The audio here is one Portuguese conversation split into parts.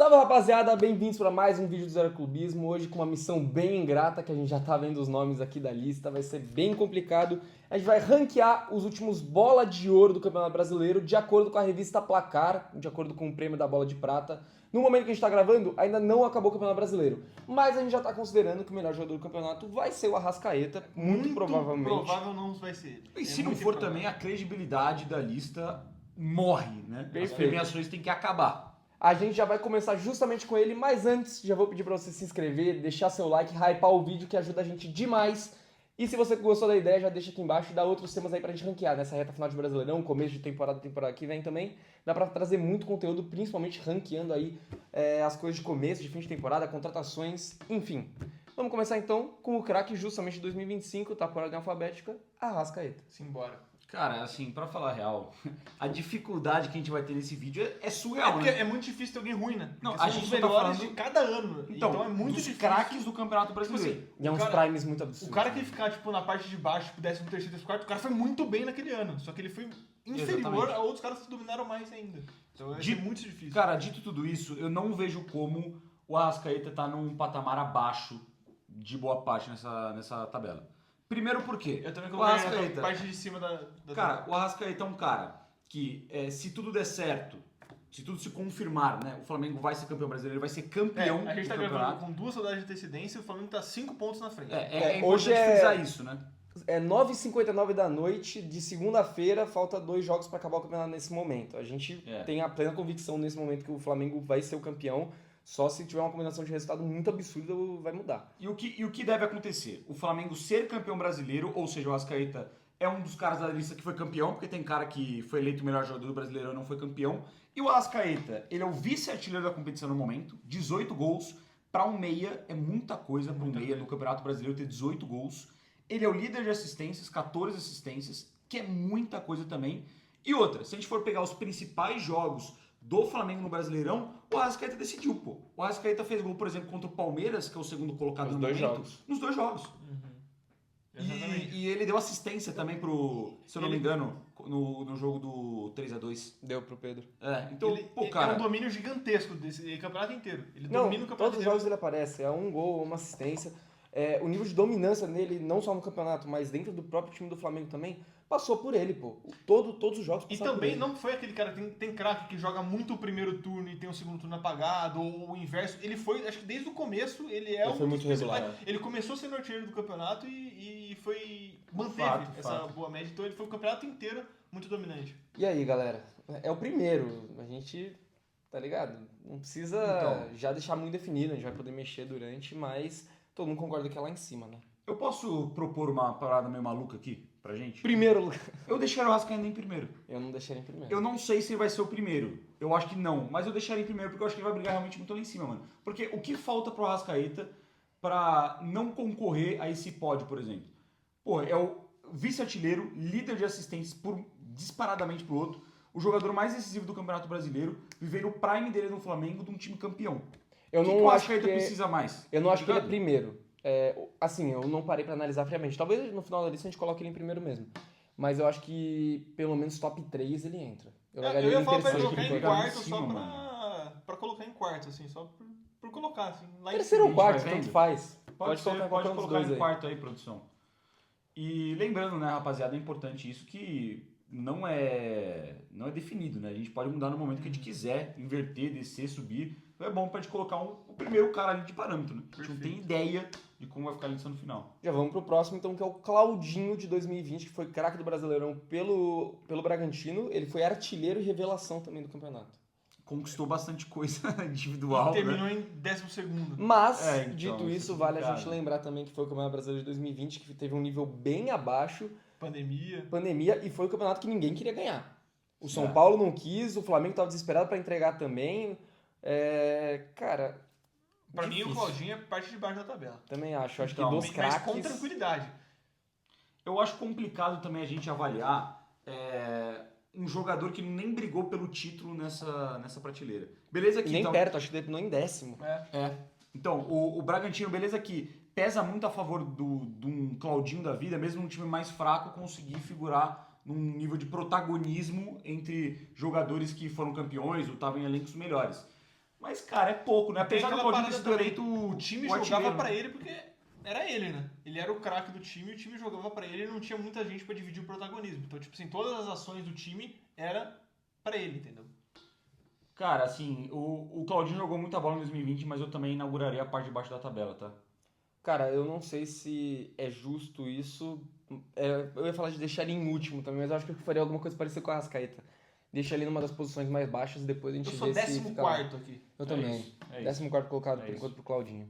Salve rapaziada, bem-vindos para mais um vídeo do Zero Clubismo, hoje com uma missão bem ingrata, que a gente já tá vendo os nomes aqui da lista, vai ser bem complicado. A gente vai ranquear os últimos bola de ouro do Campeonato Brasileiro de acordo com a revista Placar, de acordo com o prêmio da bola de prata. No momento que a gente tá gravando, ainda não acabou o Campeonato Brasileiro, mas a gente já tá considerando que o melhor jogador do campeonato vai ser o Arrascaeta, muito provavelmente. Provável não vai ser. E se não for também, a credibilidade da lista morre, né? Perfeito. As premiações têm que acabar. A gente já vai começar justamente com ele, mas antes já vou pedir para você se inscrever, deixar seu like, hypar o vídeo que ajuda a gente demais. E se você gostou da ideia, já deixa aqui embaixo e dá outros temas aí pra gente ranquear nessa reta final de Brasileirão, começo de temporada que vem também. Dá pra trazer muito conteúdo, principalmente ranqueando aí as coisas de começo, de fim de temporada, contratações, enfim. Vamos começar então com o craque justamente de 2025, tá por ordem alfabética, Arrascaeta. Simbora. Cara, assim, pra falar a real, a dificuldade que a gente vai ter nesse vídeo é surreal, Porque né? é muito difícil ter alguém ruim, né? Não, Porque a são gente os só tá melhores falando- de cada ano. Então, é muito dos difícil. craques do Campeonato Brasileiro. Tipo E é O uns cara- primes muito absurdos. O cara que ficar, tipo, na parte de baixo, tipo, 13º, 14º, o cara foi muito bem naquele ano. Só que ele foi inferior Exatamente. a outros caras que dominaram mais ainda. Então é muito difícil. Cara, dito tudo isso, eu não vejo como o Arrascaeta tá num patamar abaixo de boa parte nessa tabela. Primeiro por quê? Eu também O coloquei Arrascaeta, a parte de cima da cara, o Arrascaeta é um cara que, se tudo der certo, se tudo se confirmar, né, o Flamengo vai ser campeão brasileiro, ele vai ser campeão a gente do tá campeonato. gravando com 2 rodadas de antecedência e o Flamengo tá 5 pontos na frente. É importante Hoje é- frisar isso, né? É 9h59 da noite de segunda-feira, falta 2 jogos para acabar o campeonato nesse momento. A gente tem a plena convicção nesse momento que o Flamengo vai ser o campeão, só se tiver uma combinação de resultado muito absurda vai mudar. E o que deve acontecer? O Flamengo ser campeão brasileiro, ou seja, o Arrascaeta é um dos caras da lista que foi campeão, porque tem cara que foi eleito o melhor jogador do brasileiro e não foi campeão. E o Arrascaeta, ele é o vice-artilheiro da competição no momento, 18 gols. Para um meia, é muita coisa para um meia no Campeonato Brasileiro ter 18 gols. Ele é o líder de assistências, 14 assistências, que é muita coisa também. E outra, se a gente for pegar os principais jogos do Flamengo no Brasileirão, o Arrascaeta decidiu, pô. O Arrascaeta fez gol, por exemplo, contra o Palmeiras, que é o segundo colocado Nos no dois momento. jogos. Nos 2 jogos. Exatamente. E ele deu assistência também pro, se eu não me engano, no jogo do 3x2. Deu pro Pedro. Então, pô, ele cara... é um domínio gigantesco desse campeonato inteiro. Ele Não, domina o campeonato todos os inteiro. jogos ele aparece, é um gol, uma assistência. O nível de dominância nele, não só no campeonato, mas dentro do próprio time do Flamengo também, passou por ele, pô. Todos os jogos E passaram por também ele. não foi aquele cara, tem craque que joga muito o primeiro turno e tem o segundo turno apagado, ou o inverso. Ele foi, acho que desde o começo, ele é Ele foi muito principais. regular. Ele começou sendo artilheiro do campeonato e manteve Fato, essa fato. boa média. Então ele foi o campeonato inteiro muito dominante. E aí, galera? É o primeiro. A gente, tá ligado? Não precisa Então. já deixar muito definido, a gente vai poder mexer durante, mas todo mundo concorda que é lá em cima, né? Eu posso propor uma parada meio maluca aqui pra gente? Primeiro lugar. Eu deixaria o Arrascaeta em primeiro. Eu não deixaria em primeiro. Eu não sei se ele vai ser o primeiro. Eu acho que não. Mas eu deixaria em primeiro porque eu acho que ele vai brigar realmente muito lá em cima, mano. Porque o que falta pro Arrascaeta pra não concorrer a esse pódio, por exemplo? Pô, é o vice-artilheiro, líder de assistências disparadamente pro outro, o jogador mais decisivo do Campeonato Brasileiro, viver o prime dele no Flamengo de um time campeão. Eu O que não o acho Arrascaeta que precisa mais? eu não acho que ele é Ligado? primeiro. Assim, eu não parei pra analisar friamente. Talvez no final da lista a gente coloque ele em primeiro mesmo. Mas eu acho que pelo menos top 3 ele entra. Eu largaria ia ele em falar pra ele terceiro, colocar em pegar quarto em só cima, pra colocar em quarto, assim, só por colocar, assim. Lá em Terceiro ou cima. quarto, vai tanto vendo? faz. Pode colocar qualquer um dos colocar dois em aí. quarto aí, produção. E lembrando, né, rapaziada, é importante isso que não é definido, né? A gente pode mudar no momento que a gente quiser, inverter, descer, subir. Então é bom pra gente colocar o primeiro cara ali de parâmetro, né? A gente não tem ideia de como vai ficar a lista no final. Já vamos pro próximo, então, que é o Claudinho de 2020, que foi craque do Brasileirão pelo Bragantino. Ele foi artilheiro e revelação também do campeonato. Conquistou bastante coisa individual, E terminou né? em 12º. Mas, Então, dito isso isso, é vale a complicado. gente lembrar também que foi o Campeonato Brasileiro de 2020, que teve um nível bem abaixo, Pandemia. pandemia, e foi o campeonato que ninguém queria ganhar. O São É. Paulo não quis, o Flamengo estava desesperado para entregar também. Cara, Pra mim, o difícil. Claudinho é parte de baixo da tabela. Também acho. Acho Então, que dos Mas craques... com tranquilidade. Eu acho complicado também a gente avaliar um jogador que nem brigou pelo título nessa prateleira. Beleza E que nem então, perto, acho que terminou em 10º. Então, o Bragantino, beleza que pesa muito a favor de um Claudinho da vida, mesmo um time mais fraco, conseguir figurar num nível de protagonismo entre jogadores que foram campeões ou estavam em elencos melhores. Mas, cara, é pouco, né? Tem Apesar do aquela Claudinho ter parada sido também, eleito o time o jogava artilheiro, pra né? ele porque era ele, né? Ele era o craque do time e o time jogava pra ele e não tinha muita gente pra dividir o protagonismo. Então, tipo assim, todas as ações do time era pra ele, entendeu? Cara, assim, o Claudinho jogou muita bola em 2020, mas eu também inauguraria a parte de baixo da tabela, tá? Cara, eu não sei se é justo isso. Eu ia falar de deixar ele em último também, mas eu acho que eu faria alguma coisa parecida com a Arrascaeta. Deixa ele numa das posições mais baixas e depois a gente Eu sou vê se fica lá. 14º aqui. Eu também. isso, é isso. 14º colocado É por isso. enquanto pro Claudinho.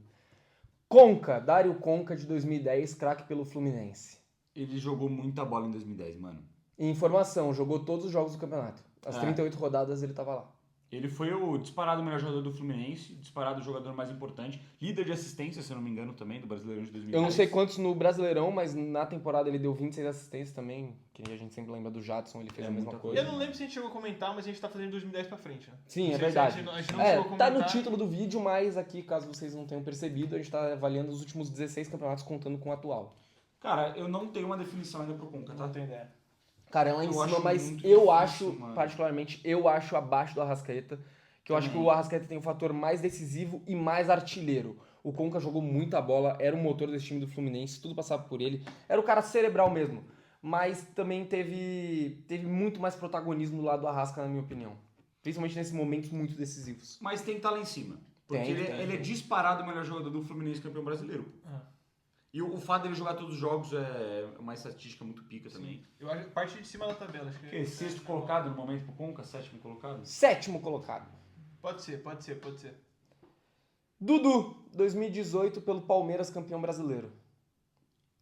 Conca, Dário Conca de 2010, craque pelo Fluminense. Ele jogou muita bola em 2010, mano. E informação, jogou todos os jogos do campeonato. As É. 38 rodadas ele tava lá. Ele foi o disparado melhor jogador do Fluminense, disparado o jogador mais importante, líder de assistência, se eu não me engano, também, do Brasileirão de 2010. Eu não sei quantos no Brasileirão, mas na temporada ele deu 26 assistências também, que a gente sempre lembra do Jadson, ele fez É a mesma muita coisa. Eu não lembro se a gente chegou a comentar, mas a gente tá fazendo 2010 pra frente, né? Sim, Não é sei se verdade. A gente não chegou a comentar. Tá no título do vídeo, mas aqui, caso vocês não tenham percebido, a gente tá avaliando os últimos 16 campeonatos contando com o atual. Cara, eu não tenho uma definição ainda pro Conca, tá? Não tenho ideia. Cara, é lá em Eu cima, acho mas muito eu difícil, acho, mano. particularmente, eu acho abaixo do Arrascaeta, que eu acho que Também. o Arrascaeta tem um fator mais decisivo e mais artilheiro. O Conca jogou muita bola, era o motor desse time do Fluminense, tudo passava por ele. Era o cara cerebral mesmo, mas também teve muito mais protagonismo do lado do Arrasca, na minha opinião. Principalmente nesses momentos muito decisivos. Mas tem que estar lá em cima. Porque Tem, ele é disparado o melhor jogador do Fluminense campeão brasileiro. E o fato dele jogar todos os jogos é uma estatística muito pica também. Eu acho parte de cima da tabela. Acho que Que, sexto colocado no momento pro Conca, sétimo colocado? 7º colocado. Pode ser. Dudu, 2018 pelo Palmeiras campeão brasileiro.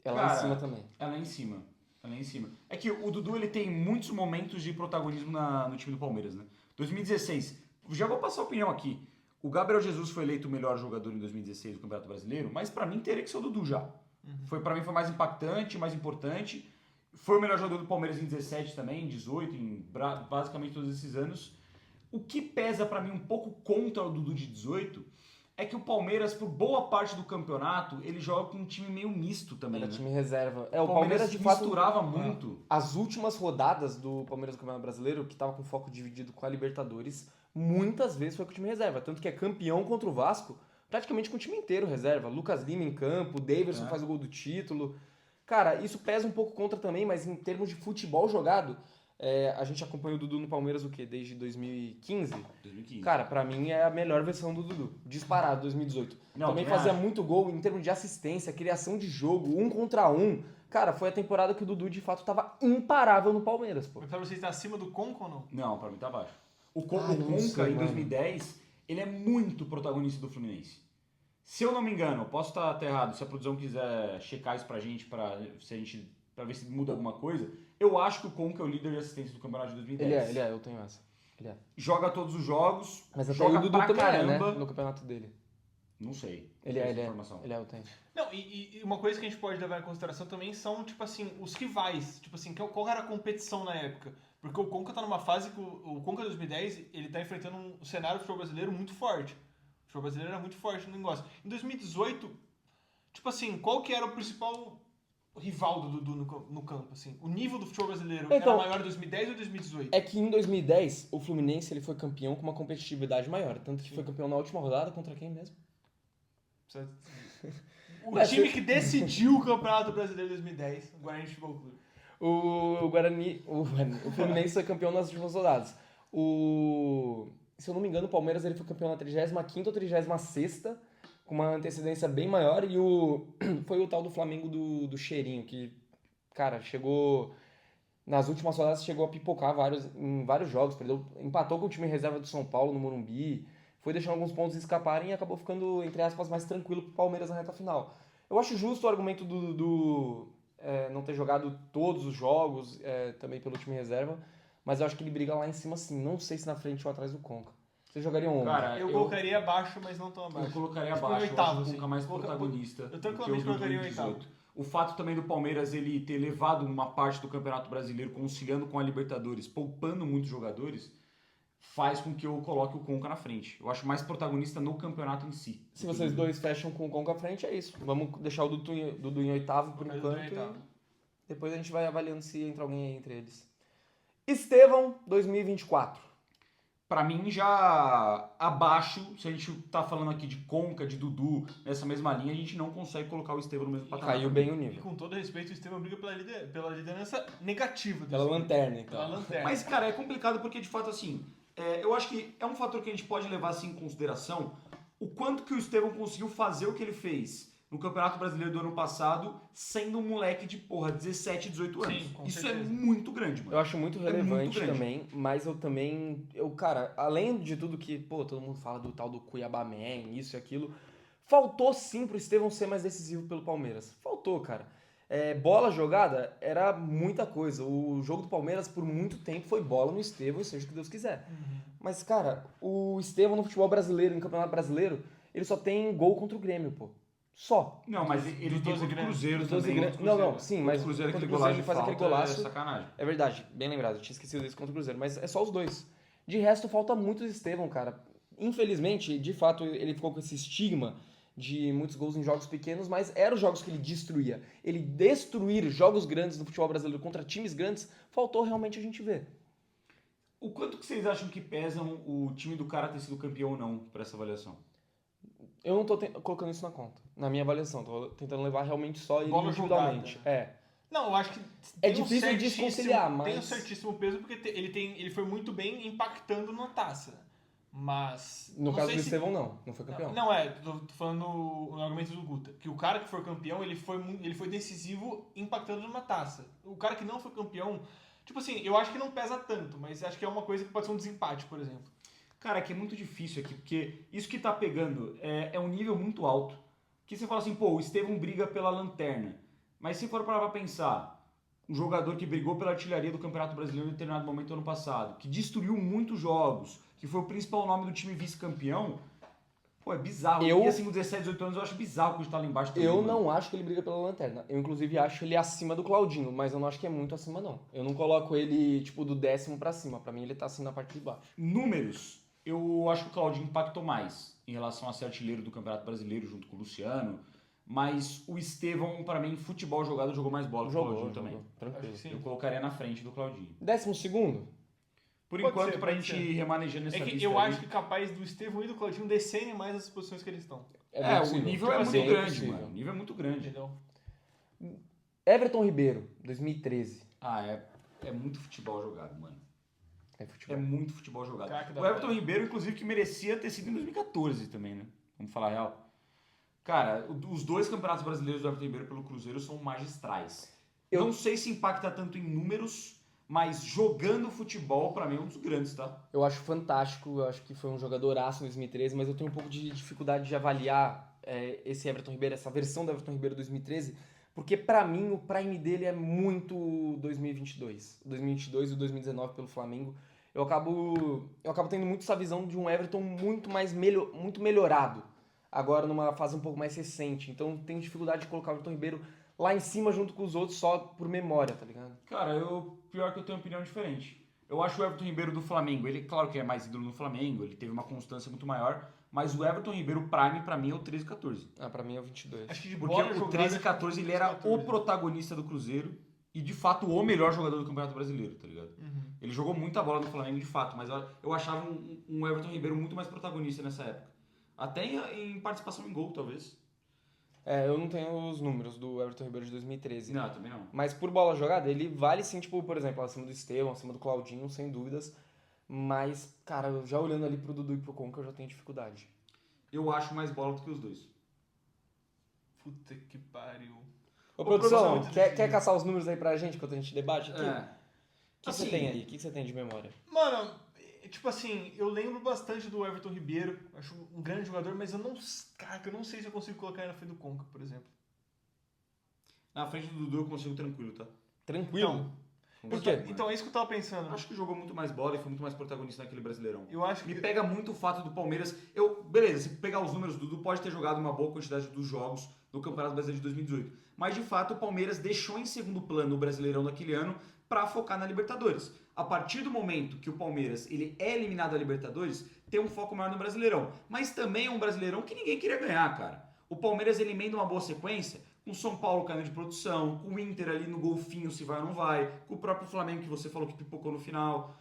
É lá Cara, em cima também. É lá em cima. É lá em cima. É que o Dudu ele tem muitos momentos de protagonismo no time do Palmeiras, né? 2016, já vou passar a opinião aqui. O Gabriel Jesus foi eleito o melhor jogador em 2016 do Campeonato Brasileiro, mas pra mim teria que ser o Dudu já. Pra mim foi mais impactante, mais importante. Foi o melhor jogador do Palmeiras em 17 também, em 18, em basicamente todos esses anos. O que pesa pra mim um pouco contra o Dudu de 18 é que o Palmeiras, por boa parte do campeonato, ele joga com um time meio misto também, Era né? time reserva. O Palmeiras de fato misturava muito. As últimas rodadas do Palmeiras no Campeonato Brasileiro, que tava com foco dividido com a Libertadores, muitas vezes foi com o time reserva. Tanto que é campeão contra o Vasco, praticamente com o time inteiro reserva. Lucas Lima em campo, Daverson faz o gol do título. Cara, isso pesa um pouco contra também, mas em termos de futebol jogado, a gente acompanha o Dudu no Palmeiras o quê? Desde 2015? 2015. Cara, pra mim é a melhor versão do Dudu. Disparado, 2018. Não, Também também fazia acho. muito gol em termos de assistência, criação de jogo, 1 contra 1. Cara, foi a temporada que o Dudu de fato tava imparável no Palmeiras, pô. Mas pra vocês tá acima do Conca ou não? Não, pra mim tá abaixo. O Ah, Conca, não sei, em mano. 2010, ele é muito protagonista do Fluminense. Se eu não me engano, posso estar até errado, se a produção quiser checar isso pra gente, pra ver se muda alguma coisa, eu acho que o Conca é o líder de assistência do campeonato de 2010. Ele é, eu tenho essa. Ele é. Joga todos os jogos, Mas até joga o Dudu pra também caramba. é, né? No campeonato dele. Não sei. Ele Não é, sei ele essa é. informação. Ele é, eu tenho. Não, e uma coisa que a gente pode levar em consideração também são, tipo assim, os rivais. Tipo assim, qual era a competição na época? Porque o Conca tá numa fase que o Conca 2010, ele tá enfrentando um cenário do futebol brasileiro muito forte. O futebol brasileiro era muito forte no negócio. Em 2018, tipo assim, qual que era o principal rival do Dudu no campo, assim? O nível do futebol brasileiro Então, era maior em 2010 ou 2018? É que em 2010, o Fluminense ele foi campeão com uma competitividade maior. Tanto que foi campeão na última rodada contra quem mesmo? O Mas time você- que decidiu o Campeonato Brasileiro de 2010, o Guarani Futebol Clube. O Fluminense foi campeão nas últimas rodadas. Se eu não me engano, o Palmeiras ele foi campeão na 35ª ou 36ª, com uma antecedência bem maior, e foi o tal do Flamengo do Cheirinho, que, cara, chegou... Nas últimas rodadas chegou a pipocar em vários jogos, empatou com o time reserva do São Paulo no Morumbi, foi deixando alguns pontos escaparem e acabou ficando, entre aspas, mais tranquilo pro Palmeiras na reta final. Eu acho justo o argumento do não ter jogado todos os jogos, também pelo time reserva, mas eu acho que ele briga lá em cima sim. Não sei se na frente ou atrás do Conca. Vocês jogariam onde? Cara, Eu colocaria abaixo, mas não tão eu abaixo. colocaria Tipo, abaixo. em oitavo, eu acho o assim. Conca mais Coloca- protagonista. eu do que tranquilamente o Dudu colocaria em em oitavo. 18. O fato também do Palmeiras ele ter levado uma parte do Campeonato Brasileiro conciliando com a Libertadores, poupando muitos jogadores, faz com que eu coloque o Conca na frente. Eu acho mais protagonista no campeonato em si. Se vocês dois fecham com o Conca à frente, é isso. Vamos deixar o Dudu em oitavo por Colocaria o Dudu em enquanto. oitavo. E depois a gente vai avaliando se entra alguém aí entre eles. Estevão, 2024. Pra mim, já abaixo, se a gente tá falando aqui de Conca, de Dudu, nessa mesma linha, a gente não consegue colocar o Estevão no mesmo patamar. Caiu bem o E nível. com todo respeito, o Estevam briga pela liderança negativa. Pela desse lanterna, grupo. Pela então. lanterna. Mas, cara, é complicado porque, de fato, assim, eu acho que é um fator que a gente pode levar assim, em consideração o quanto que o Estevão conseguiu fazer o que ele fez no Campeonato Brasileiro do ano passado, sendo um moleque de, 17, 18 anos. Sim, com Isso certeza. é muito grande, mano. Eu acho muito muito relevante grande. também, mas cara, além de tudo que, todo mundo fala do tal do Cuiabá Man, isso e aquilo, faltou sim pro Estevão ser mais decisivo pelo Palmeiras. Faltou, cara. Bola jogada era muita coisa. O jogo do Palmeiras por muito tempo foi bola no Estevão, seja o que Deus quiser. Mas, cara, o Estevão no futebol brasileiro, no Campeonato Brasileiro, ele só tem gol contra o Grêmio, pô. Só. Não, mas ele Dos tem 12 contra o grandes. Cruzeiro Dos 12 também. grandes. Não, sim, mas o Cruzeiro, contra aquele o Cruzeiro golaço ele faz aquele de falta golaço. É sacanagem. É verdade, bem lembrado, eu tinha esquecido desse contra o Cruzeiro, mas é só os dois. De resto, falta muito o Estevão, cara. Infelizmente, de fato, ele ficou com esse estigma de muitos gols em jogos pequenos, mas eram os jogos que ele destruía. Ele destruir jogos grandes no futebol brasileiro contra times grandes, faltou realmente a gente ver. O quanto que vocês acham que pesam o time do cara ter sido campeão ou não para essa avaliação? Eu não tô colocando isso na conta, na minha avaliação. Tô tentando levar realmente só ele Bola individualmente. jogada. Não, eu acho que É tem difícil de certíssimo- desconciliar, mas- Tem um certíssimo peso porque ele foi muito bem impactando na taça. Mas. No não caso sei do se- Estevão, não foi campeão. Não, tô falando no argumento do Guta. Que o cara que for campeão, ele foi decisivo impactando numa taça. O cara que não foi campeão, tipo assim, eu acho que não pesa tanto, mas acho que é uma coisa que pode ser um desempate, por exemplo. Cara, que é muito difícil aqui, porque isso que tá pegando é um nível muito alto. Que você fala assim, o Estevão briga pela lanterna. Mas se for parar pra pensar, um jogador que brigou pela artilharia do Campeonato Brasileiro em determinado momento do ano passado, que destruiu muitos jogos, que foi o principal nome do time vice-campeão, é bizarro. E assim, com 17, 18 anos, eu acho bizarro que a gente tá lá embaixo também, Eu mano. não acho que ele briga pela lanterna. Eu, inclusive, acho ele acima do Claudinho, mas eu não acho que é muito acima, não. Eu não coloco ele, do 10º pra cima. Pra mim, ele tá assim na parte de baixo. Números, eu acho que o Claudinho impactou mais em relação a ser artilheiro do Campeonato Brasileiro junto com o Luciano, mas o Estevão, pra mim, futebol jogado, jogou mais bola que o Claudinho também. Tranquilo. Acho que sim. Eu colocaria na frente do Claudinho. 12º? Por Pode enquanto, ser, pra pode gente ser. remanejando essa É que lista eu aí, acho que é capaz do Estevão e do Claudinho descerem mais as posições que eles estão. bem o possível. nível é muito Bem grande, possível. mano. O nível é muito grande. Entendeu? Everton Ribeiro, 2013. É muito futebol jogado, mano. É É futebol. muito futebol jogado. Craque da O Everton bola. Ribeiro, inclusive, que merecia ter sido em 2014 também, né? Vamos falar a real. Cara, os dois campeonatos brasileiros do Everton Ribeiro pelo Cruzeiro são magistrais. Eu não sei se impacta tanto em números, mas jogando futebol, pra mim, é um dos grandes, tá? Eu acho fantástico, eu acho que foi um jogadoraço em 2013, mas eu tenho um pouco de dificuldade de avaliar esse Everton Ribeiro, essa versão do Everton Ribeiro 2013, porque pra mim o prime dele é muito 2022. O 2022 e o 2019 pelo Flamengo. Eu acabo tendo muito essa visão de um Everton muito muito melhorado, agora numa fase um pouco mais recente. Então tenho dificuldade de colocar o Everton Ribeiro lá em cima junto com os outros só por memória, tá ligado? Cara, pior que eu tenho uma opinião diferente. Eu acho o Everton Ribeiro do Flamengo, ele, claro que é mais ídolo no Flamengo, ele teve uma constância muito maior, mas o Everton Ribeiro Prime, pra mim, é o 13 e 14. Pra mim é o 22. Acho que de Porque bola o jogada, 13 e acho que 14 ele era 14. o protagonista do Cruzeiro e, de fato, o melhor jogador do Campeonato Brasileiro, tá ligado? Ele jogou muita bola no Flamengo, de fato, mas eu achava um Everton Ribeiro muito mais protagonista nessa época. Até em participação em gol, talvez. Eu não tenho os números do Everton Ribeiro de 2013. Não, também não. Mas por bola jogada, ele vale sim, por exemplo, acima do Estevão, acima do Claudinho, sem dúvidas. Mas, cara, já olhando ali pro Dudu e pro Conca, eu já tenho dificuldade. Eu acho mais bola do que os dois. Puta que pariu. Ô, produção, produção, muito quer difícil. caçar os números aí pra gente enquanto a gente debate aqui? O que Assim, você tem aí? O que você tem de memória? Mano, tipo assim, eu lembro bastante do Everton Ribeiro. Acho um grande jogador, mas eu não sei se eu consigo colocar ele na frente do Conca, por exemplo. Na frente do Dudu eu consigo tranquilo, tá? Tranquilo? Então, Por quê? Então é isso que eu tava pensando. Acho que jogou muito mais bola e foi muito mais protagonista naquele Brasileirão. Eu acho Me que. pega muito o fato do Palmeiras. Beleza, se pegar os números, o Dudu pode ter jogado uma boa quantidade dos jogos no Campeonato Brasileiro de 2018. Mas de fato o Palmeiras deixou em segundo plano o Brasileirão daquele ano para focar na Libertadores. A partir do momento que o Palmeiras ele é eliminado da Libertadores, tem um foco maior no Brasileirão. Mas também é um Brasileirão que ninguém queria ganhar, cara. O Palmeiras ele emenda uma boa sequência, com o São Paulo caindo de produção, com o Inter ali no golfinho se vai ou não vai, com o próprio Flamengo que você falou que pipocou no final.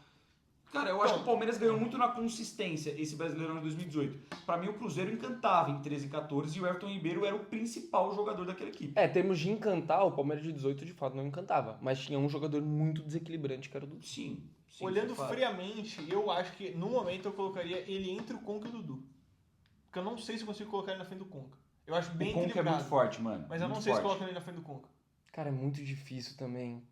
Cara, eu acho que o Palmeiras ganhou muito na consistência esse Brasileirão de 2018. Pra mim, o Cruzeiro encantava em 13 e 14 e o Everton Ribeiro era o principal jogador daquela equipe. Termos de encantar, o Palmeiras de 18 de fato não encantava. Mas tinha um jogador muito desequilibrante, que era o Dudu. Sim. Olhando claro. friamente, eu acho que no momento eu colocaria ele entre o Conca e o Dudu. Porque eu não sei se eu consigo colocar ele na frente do Conca. Eu acho bem O Conca é equilibrado. muito forte, mano. Mas eu não muito sei se forte. coloco ele na frente do Conca. Cara, é muito difícil também.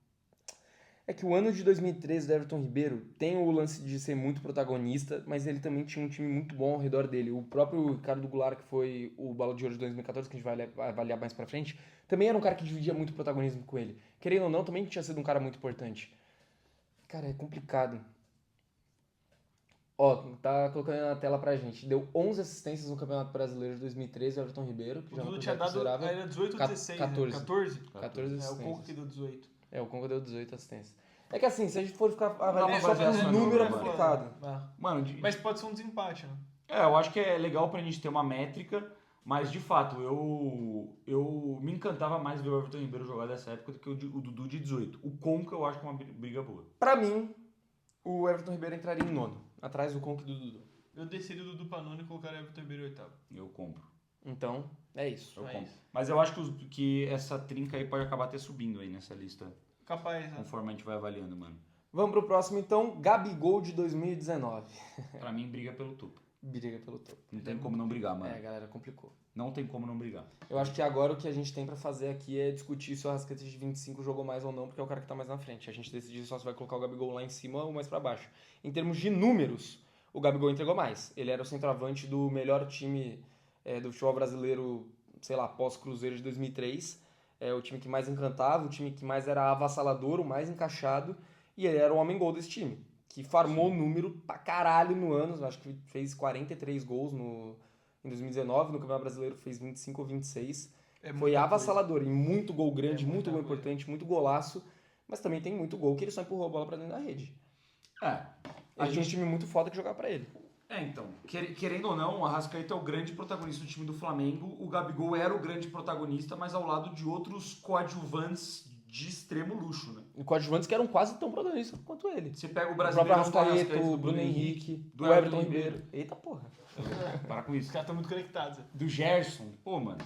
É que o ano de 2013 do Everton Ribeiro tem o lance de ser muito protagonista, mas ele também tinha um time muito bom ao redor dele. O próprio Ricardo Goulart, que foi o Bola de Ouro de 2014, que a gente vai avaliar mais pra frente, também era um cara que dividia muito protagonismo com ele. Querendo ou não, também tinha sido um cara muito importante. Cara, é complicado. Ó, tá colocando na tela pra gente. Deu 11 assistências no Campeonato Brasileiro de 2013, o Everton Ribeiro, que O já é uma Dudu tinha quantidade dado. considerável. Era 18 ou 16? 14. Né? 14? 14 É, o assistências. Conca que deu 18. O Conca deu 18 assistências. É que assim, se a gente for ficar avaliando Não, só mas pelos essa números, é não, complicado. Mano, Mas pode ser um desempate, né? eu acho que é legal pra gente ter uma métrica, mas de fato, eu me encantava mais ver o Everton Ribeiro jogar dessa época do que o Dudu de 18. O Conca eu acho que é uma briga boa. Pra mim, o Everton Ribeiro entraria em nono, atrás do Conca e do Dudu. Eu desci do Dudu pra nono e colocaria o Everton Ribeiro em oitavo. Eu compro. Então, é isso. Eu É compro. isso. Mas eu acho que essa trinca aí pode acabar até subindo aí nessa lista, Capaz, né? conforme a gente vai avaliando, mano. Vamos pro próximo então, Gabigol de 2019. Pra mim, briga pelo topo. Briga pelo topo. Não tem como não brigar, mano. Galera, complicou. Não tem como não brigar. Eu acho que agora o que a gente tem pra fazer aqui é discutir se o Arrascaeta de 25 jogou mais ou não, porque é o cara que tá mais na frente. A gente decidir só se vai colocar o Gabigol lá em cima ou mais pra baixo. Em termos de números, o Gabigol entregou mais. Ele era o centroavante do melhor time do futebol brasileiro, sei lá, pós-Cruzeiro de 2003. É o time que mais encantava, o time que mais era avassalador, o mais encaixado. E ele era o homem-gol desse time, que farmou número pra caralho no ano. Acho que fez 43 gols em 2019, no Campeonato Brasileiro fez 25 ou 26. É Foi muita avassalador em muito gol grande, É muito muita gol coisa. importante, muito golaço. Mas também tem muito gol que ele só empurrou a bola pra dentro da rede. Ele tinha um time muito foda que jogava pra ele. Então, querendo ou não, o Arrascaeta é o grande protagonista do time do Flamengo. O Gabigol era o grande protagonista, mas ao lado de outros coadjuvantes de extremo luxo, né? E coadjuvantes que eram quase tão protagonistas quanto ele. Você pega o O próprio Brasileirão do Arrascaeta, do o Bruno Henrique, do o Everton Ribeiro. Eita porra. Para com Os isso. caras estão muito conectados. Do Gerson. Pô, mano,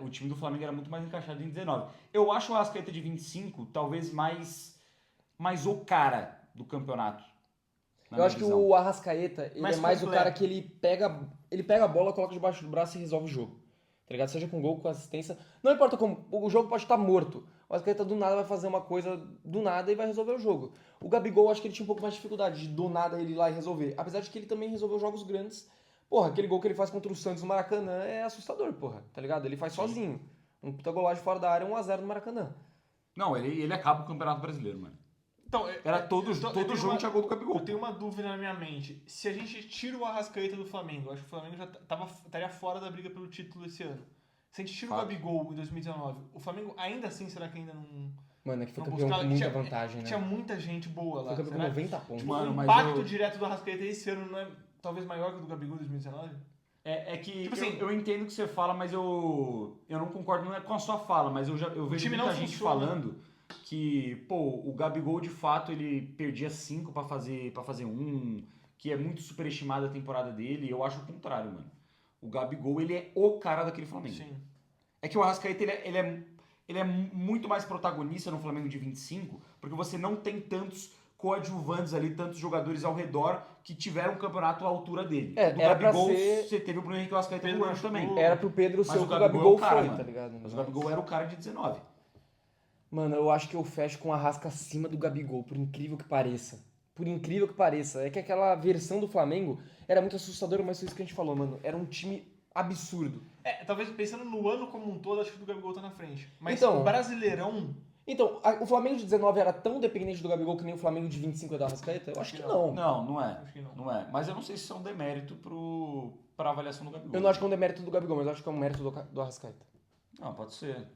o time do Flamengo era muito mais encaixado em 19. Eu acho o Arrascaeta de 25 talvez mais o cara do campeonato. na Eu minha acho que visão. o Arrascaeta, ele Mais é mais o completo. cara que ele pega a bola, coloca debaixo do braço e resolve o jogo. Tá ligado? Seja com gol, com assistência. Não importa como, o jogo pode estar morto. O Arrascaeta do nada vai fazer uma coisa do nada e vai resolver o jogo. O Gabigol, acho que ele tinha um pouco mais de dificuldade de do nada ele ir lá e resolver. Apesar de que ele também resolveu jogos grandes. Porra, aquele gol que ele faz contra o Santos no Maracanã é assustador, porra. Tá ligado? Ele faz sozinho. Um puta golagem fora da área, 1x0 no Maracanã. Não, ele acaba o Campeonato Brasileiro, mano. Então, Era todo eu tenho jogo uma- tinha gol do Gabigol. Eu tenho uma dúvida na minha mente. Se a gente tira o Arrascaeta do Flamengo, eu acho que o Flamengo já estaria fora da briga pelo título esse ano. Se a gente tira o Fato. Gabigol em 2019, o Flamengo ainda assim, será que ainda não... Mano, é que foi Não campeão buscava- com muita tinha- vantagem, né? Tinha muita gente boa lá. Foi campeão com Será? 90 pontos. Mano, o mas impacto eu- direto do Arrascaeta esse ano não é talvez maior que o do Gabigol em 2019? É que Tipo assim- eu entendo o que você fala, mas eu não concordo, não é com a sua fala, mas eu vejo time muita não gente funciona. falando que, pô, o Gabigol de fato ele perdia 5 pra fazer 1, que é muito superestimada a temporada dele, e eu acho o contrário, mano. O Gabigol, ele é o cara daquele Flamengo. Sim. É que o Arrascaeta, ele é muito mais protagonista no Flamengo de 25, porque você não tem tantos coadjuvantes ali, tantos jogadores ao redor que tiveram um campeonato à altura dele. É, Do era pra Gabigol, ser- você teve o Bruno Henrique e o Arrascaeta Pedro voando também. machucou. Era pro Pedro Mas ser o o que o Gabigol Gabigol é o cara, foi, mano. tá ligado? Mas o Gabigol era o cara de 19. Mano, eu acho que eu fecho com a Arrasca acima do Gabigol, por incrível que pareça. Por incrível que pareça. É que aquela versão do Flamengo era muito assustadora, mas foi isso que a gente falou, mano. Era um time absurdo. Talvez pensando no ano como um todo, acho que o do Gabigol tá na frente. Mas Então- o Brasileirão... Então, o Flamengo de 19 era tão dependente do Gabigol que nem o Flamengo de 25 é da Arrascaeta? Eu acho que não. Não é. Acho que não. Não é. Mas eu não sei se isso é um demérito pra avaliação do Gabigol. Eu não acho que é um demérito do Gabigol, mas eu acho que é um mérito do Arrascaeta. Não, pode ser.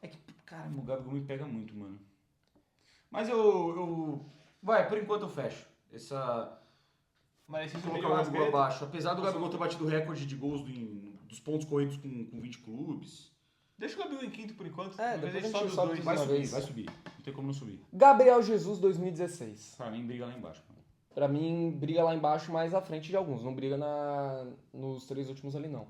É que, cara, o Gabigol me pega muito, mano. Mas eu... Vai, por enquanto eu fecho. Mas esse Colocar meio o Gabigol Arrascaeta... abaixo. Apesar do Gabigol ter batido o recorde de gols dos pontos corridos com 20 clubes. Deixa o Gabigol em quinto por enquanto. Depois a gente sobe os sobe dois. mais uma vez. Vai subir. Não tem como não subir. Gabriel Jesus 2016. Pra mim, briga lá embaixo, mano. Pra mim, briga lá embaixo, mais à frente de alguns. Não briga nos 3 últimos ali, não.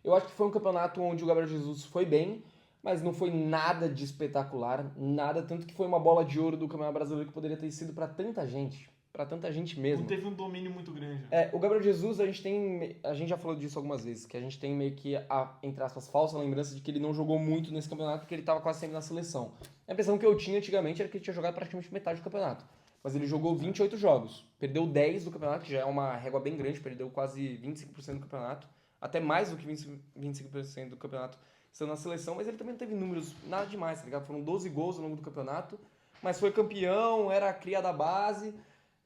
Eu acho que foi um campeonato onde o Gabriel Jesus foi bem, mas não foi nada de espetacular, nada. Tanto que foi uma bola de ouro do Campeonato Brasileiro que poderia ter sido pra tanta gente. Pra tanta gente mesmo. Não teve um domínio muito grande. Né? O Gabriel Jesus, a gente já falou disso algumas vezes, que a gente tem meio que a, entre aspas, falsa lembrança de que ele não jogou muito nesse campeonato porque ele estava quase sempre na seleção. A impressão que eu tinha antigamente era que ele tinha jogado praticamente metade do campeonato. Mas ele jogou 28 jogos, perdeu 10 do campeonato, que já é uma régua bem grande, perdeu quase 25% do campeonato, até mais do que 25% do campeonato estando na seleção, mas ele também não teve números nada demais, tá ligado? Foram 12 gols ao longo do campeonato, mas foi campeão, era a cria da base...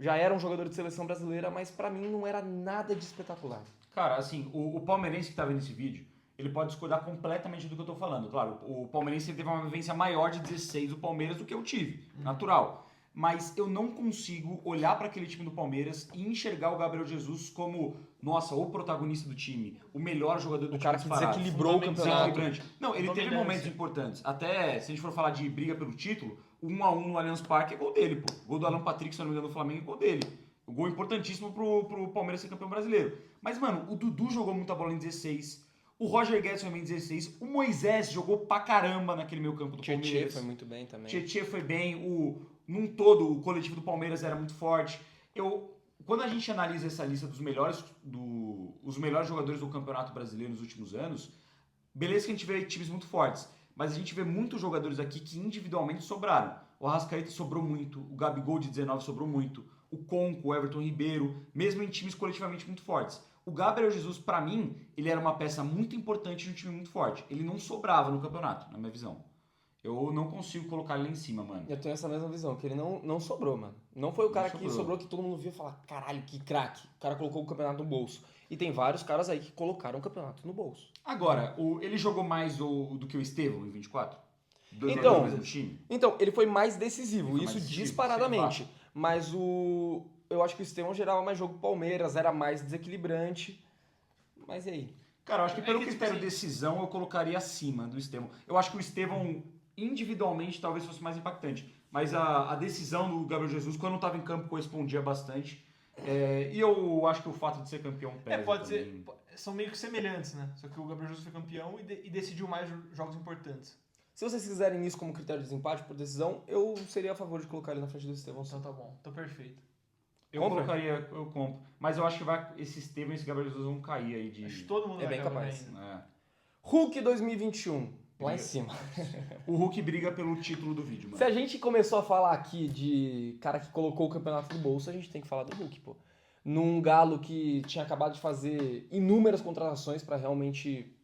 Já era um jogador de seleção brasileira, mas pra mim não era nada de espetacular. Cara, assim, o palmeirense que tá vendo esse vídeo, ele pode discordar completamente do que eu tô falando. Claro, o palmeirense teve uma vivência maior de 16 do Palmeiras do que eu tive, natural. Mas eu não consigo olhar para aquele time do Palmeiras e enxergar o Gabriel Jesus como, nossa, o protagonista do time, o melhor jogador do time. O cara que disparado. desequilibrou o campeonato. Não, ele teve momentos importantes. Até, se a gente for falar de briga pelo título, 1-1 no Allianz Parque é gol dele, pô. Gol do Alan Patrick, se não me engano, do Flamengo é gol dele. O gol importantíssimo pro Palmeiras ser campeão brasileiro. Mas, mano, o Dudu jogou muita bola em 16. O Roger Guedes foi bem em 16. O Moisés jogou pra caramba naquele meio campo do Palmeiras. Tietê foi muito bem também. Tietê foi bem. Num todo, o coletivo do Palmeiras era muito forte. Quando a gente analisa essa lista dos melhores jogadores do Campeonato Brasileiro nos últimos anos, beleza que a gente vê times muito fortes, mas a gente vê muitos jogadores aqui que individualmente sobraram. O Arrascaeta sobrou muito, o Gabigol de 19 sobrou muito, o Conco, o Everton Ribeiro, mesmo em times coletivamente muito fortes. O Gabriel Jesus, pra mim, ele era uma peça muito importante de um time muito forte. Ele não sobrava no campeonato, na minha visão. Eu não consigo colocar ele lá em cima, mano. Eu tenho essa mesma visão, que ele não sobrou, mano. Não foi o cara que sobrou que todo mundo viu e falar, caralho, que craque. O cara colocou o campeonato no bolso. E tem vários caras aí que colocaram o campeonato no bolso. Agora, ele jogou mais do que o Estevão em 24? Então, ele foi mais decisivo, Ele foi isso mais decisivo, disparadamente. Mas eu acho que o Estevão gerava mais jogo pro Palmeiras, era mais desequilibrante. Mas e aí? Cara, eu acho que pelo critério decisão eu colocaria acima do Estevão. Eu acho que o Estevão individualmente talvez fosse mais impactante. Mas a decisão do Gabriel Jesus, quando estava em campo, correspondia bastante. E eu acho que o fato de ser campeão pesa pode também. ser. São meio que semelhantes, né? Só que o Gabriel Jesus foi campeão e decidiu mais jogos importantes. Se vocês quiserem isso como critério de desempate por decisão, eu seria a favor de colocar ele na frente do Estevão. Então tá bom, tá perfeito. Eu colocaria, eu compro. Mas eu acho que esse Estevão e esse Gabriel Jesus vão cair aí de... Acho que todo mundo É vai bem cair capaz. ainda. Hulk 2021, lá em cima. O Hulk briga pelo título do vídeo, mano. Se a gente começou a falar aqui de cara que colocou o campeonato no bolso, a gente tem que falar do Hulk, pô. Num Galo que tinha acabado de fazer inúmeras contratações para realmente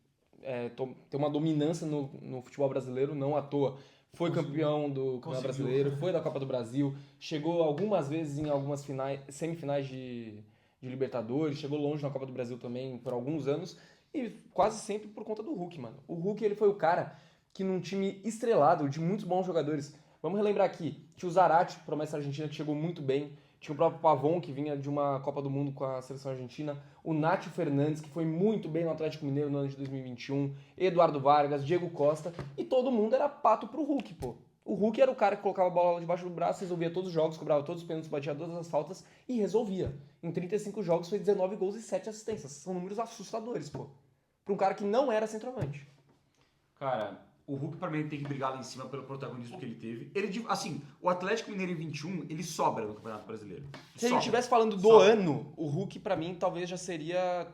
ter uma dominância no futebol brasileiro, não à toa. Foi campeão do Campeonato Brasileiro, foi da Copa do Brasil, chegou algumas vezes em algumas semifinais de Libertadores, chegou longe na Copa do Brasil também por alguns anos, e quase sempre por conta do Hulk, mano. O Hulk, ele foi o cara que num time estrelado, de muitos bons jogadores, vamos relembrar aqui, tinha o Zarate, promessa argentina, que chegou muito bem, tinha o próprio Pavon, que vinha de uma Copa do Mundo com a seleção argentina, o Nátio Fernandes, que foi muito bem no Atlético Mineiro no ano de 2021, Eduardo Vargas, Diego Costa, e todo mundo era pato pro Hulk, pô. O Hulk era o cara que colocava a bola debaixo do braço, resolvia todos os jogos, cobrava todos os pênaltis, batia todas as faltas e resolvia. Em 35 jogos fez 19 gols e 7 assistências. São números assustadores, pô. Pra um cara que não era centroavante. Cara, o Hulk pra mim tem que brigar lá em cima pelo protagonismo que ele teve. Assim, o Atlético Mineiro em 21, ele sobra no Campeonato Brasileiro. Se a gente estivesse falando do ano, o Hulk pra mim talvez já seria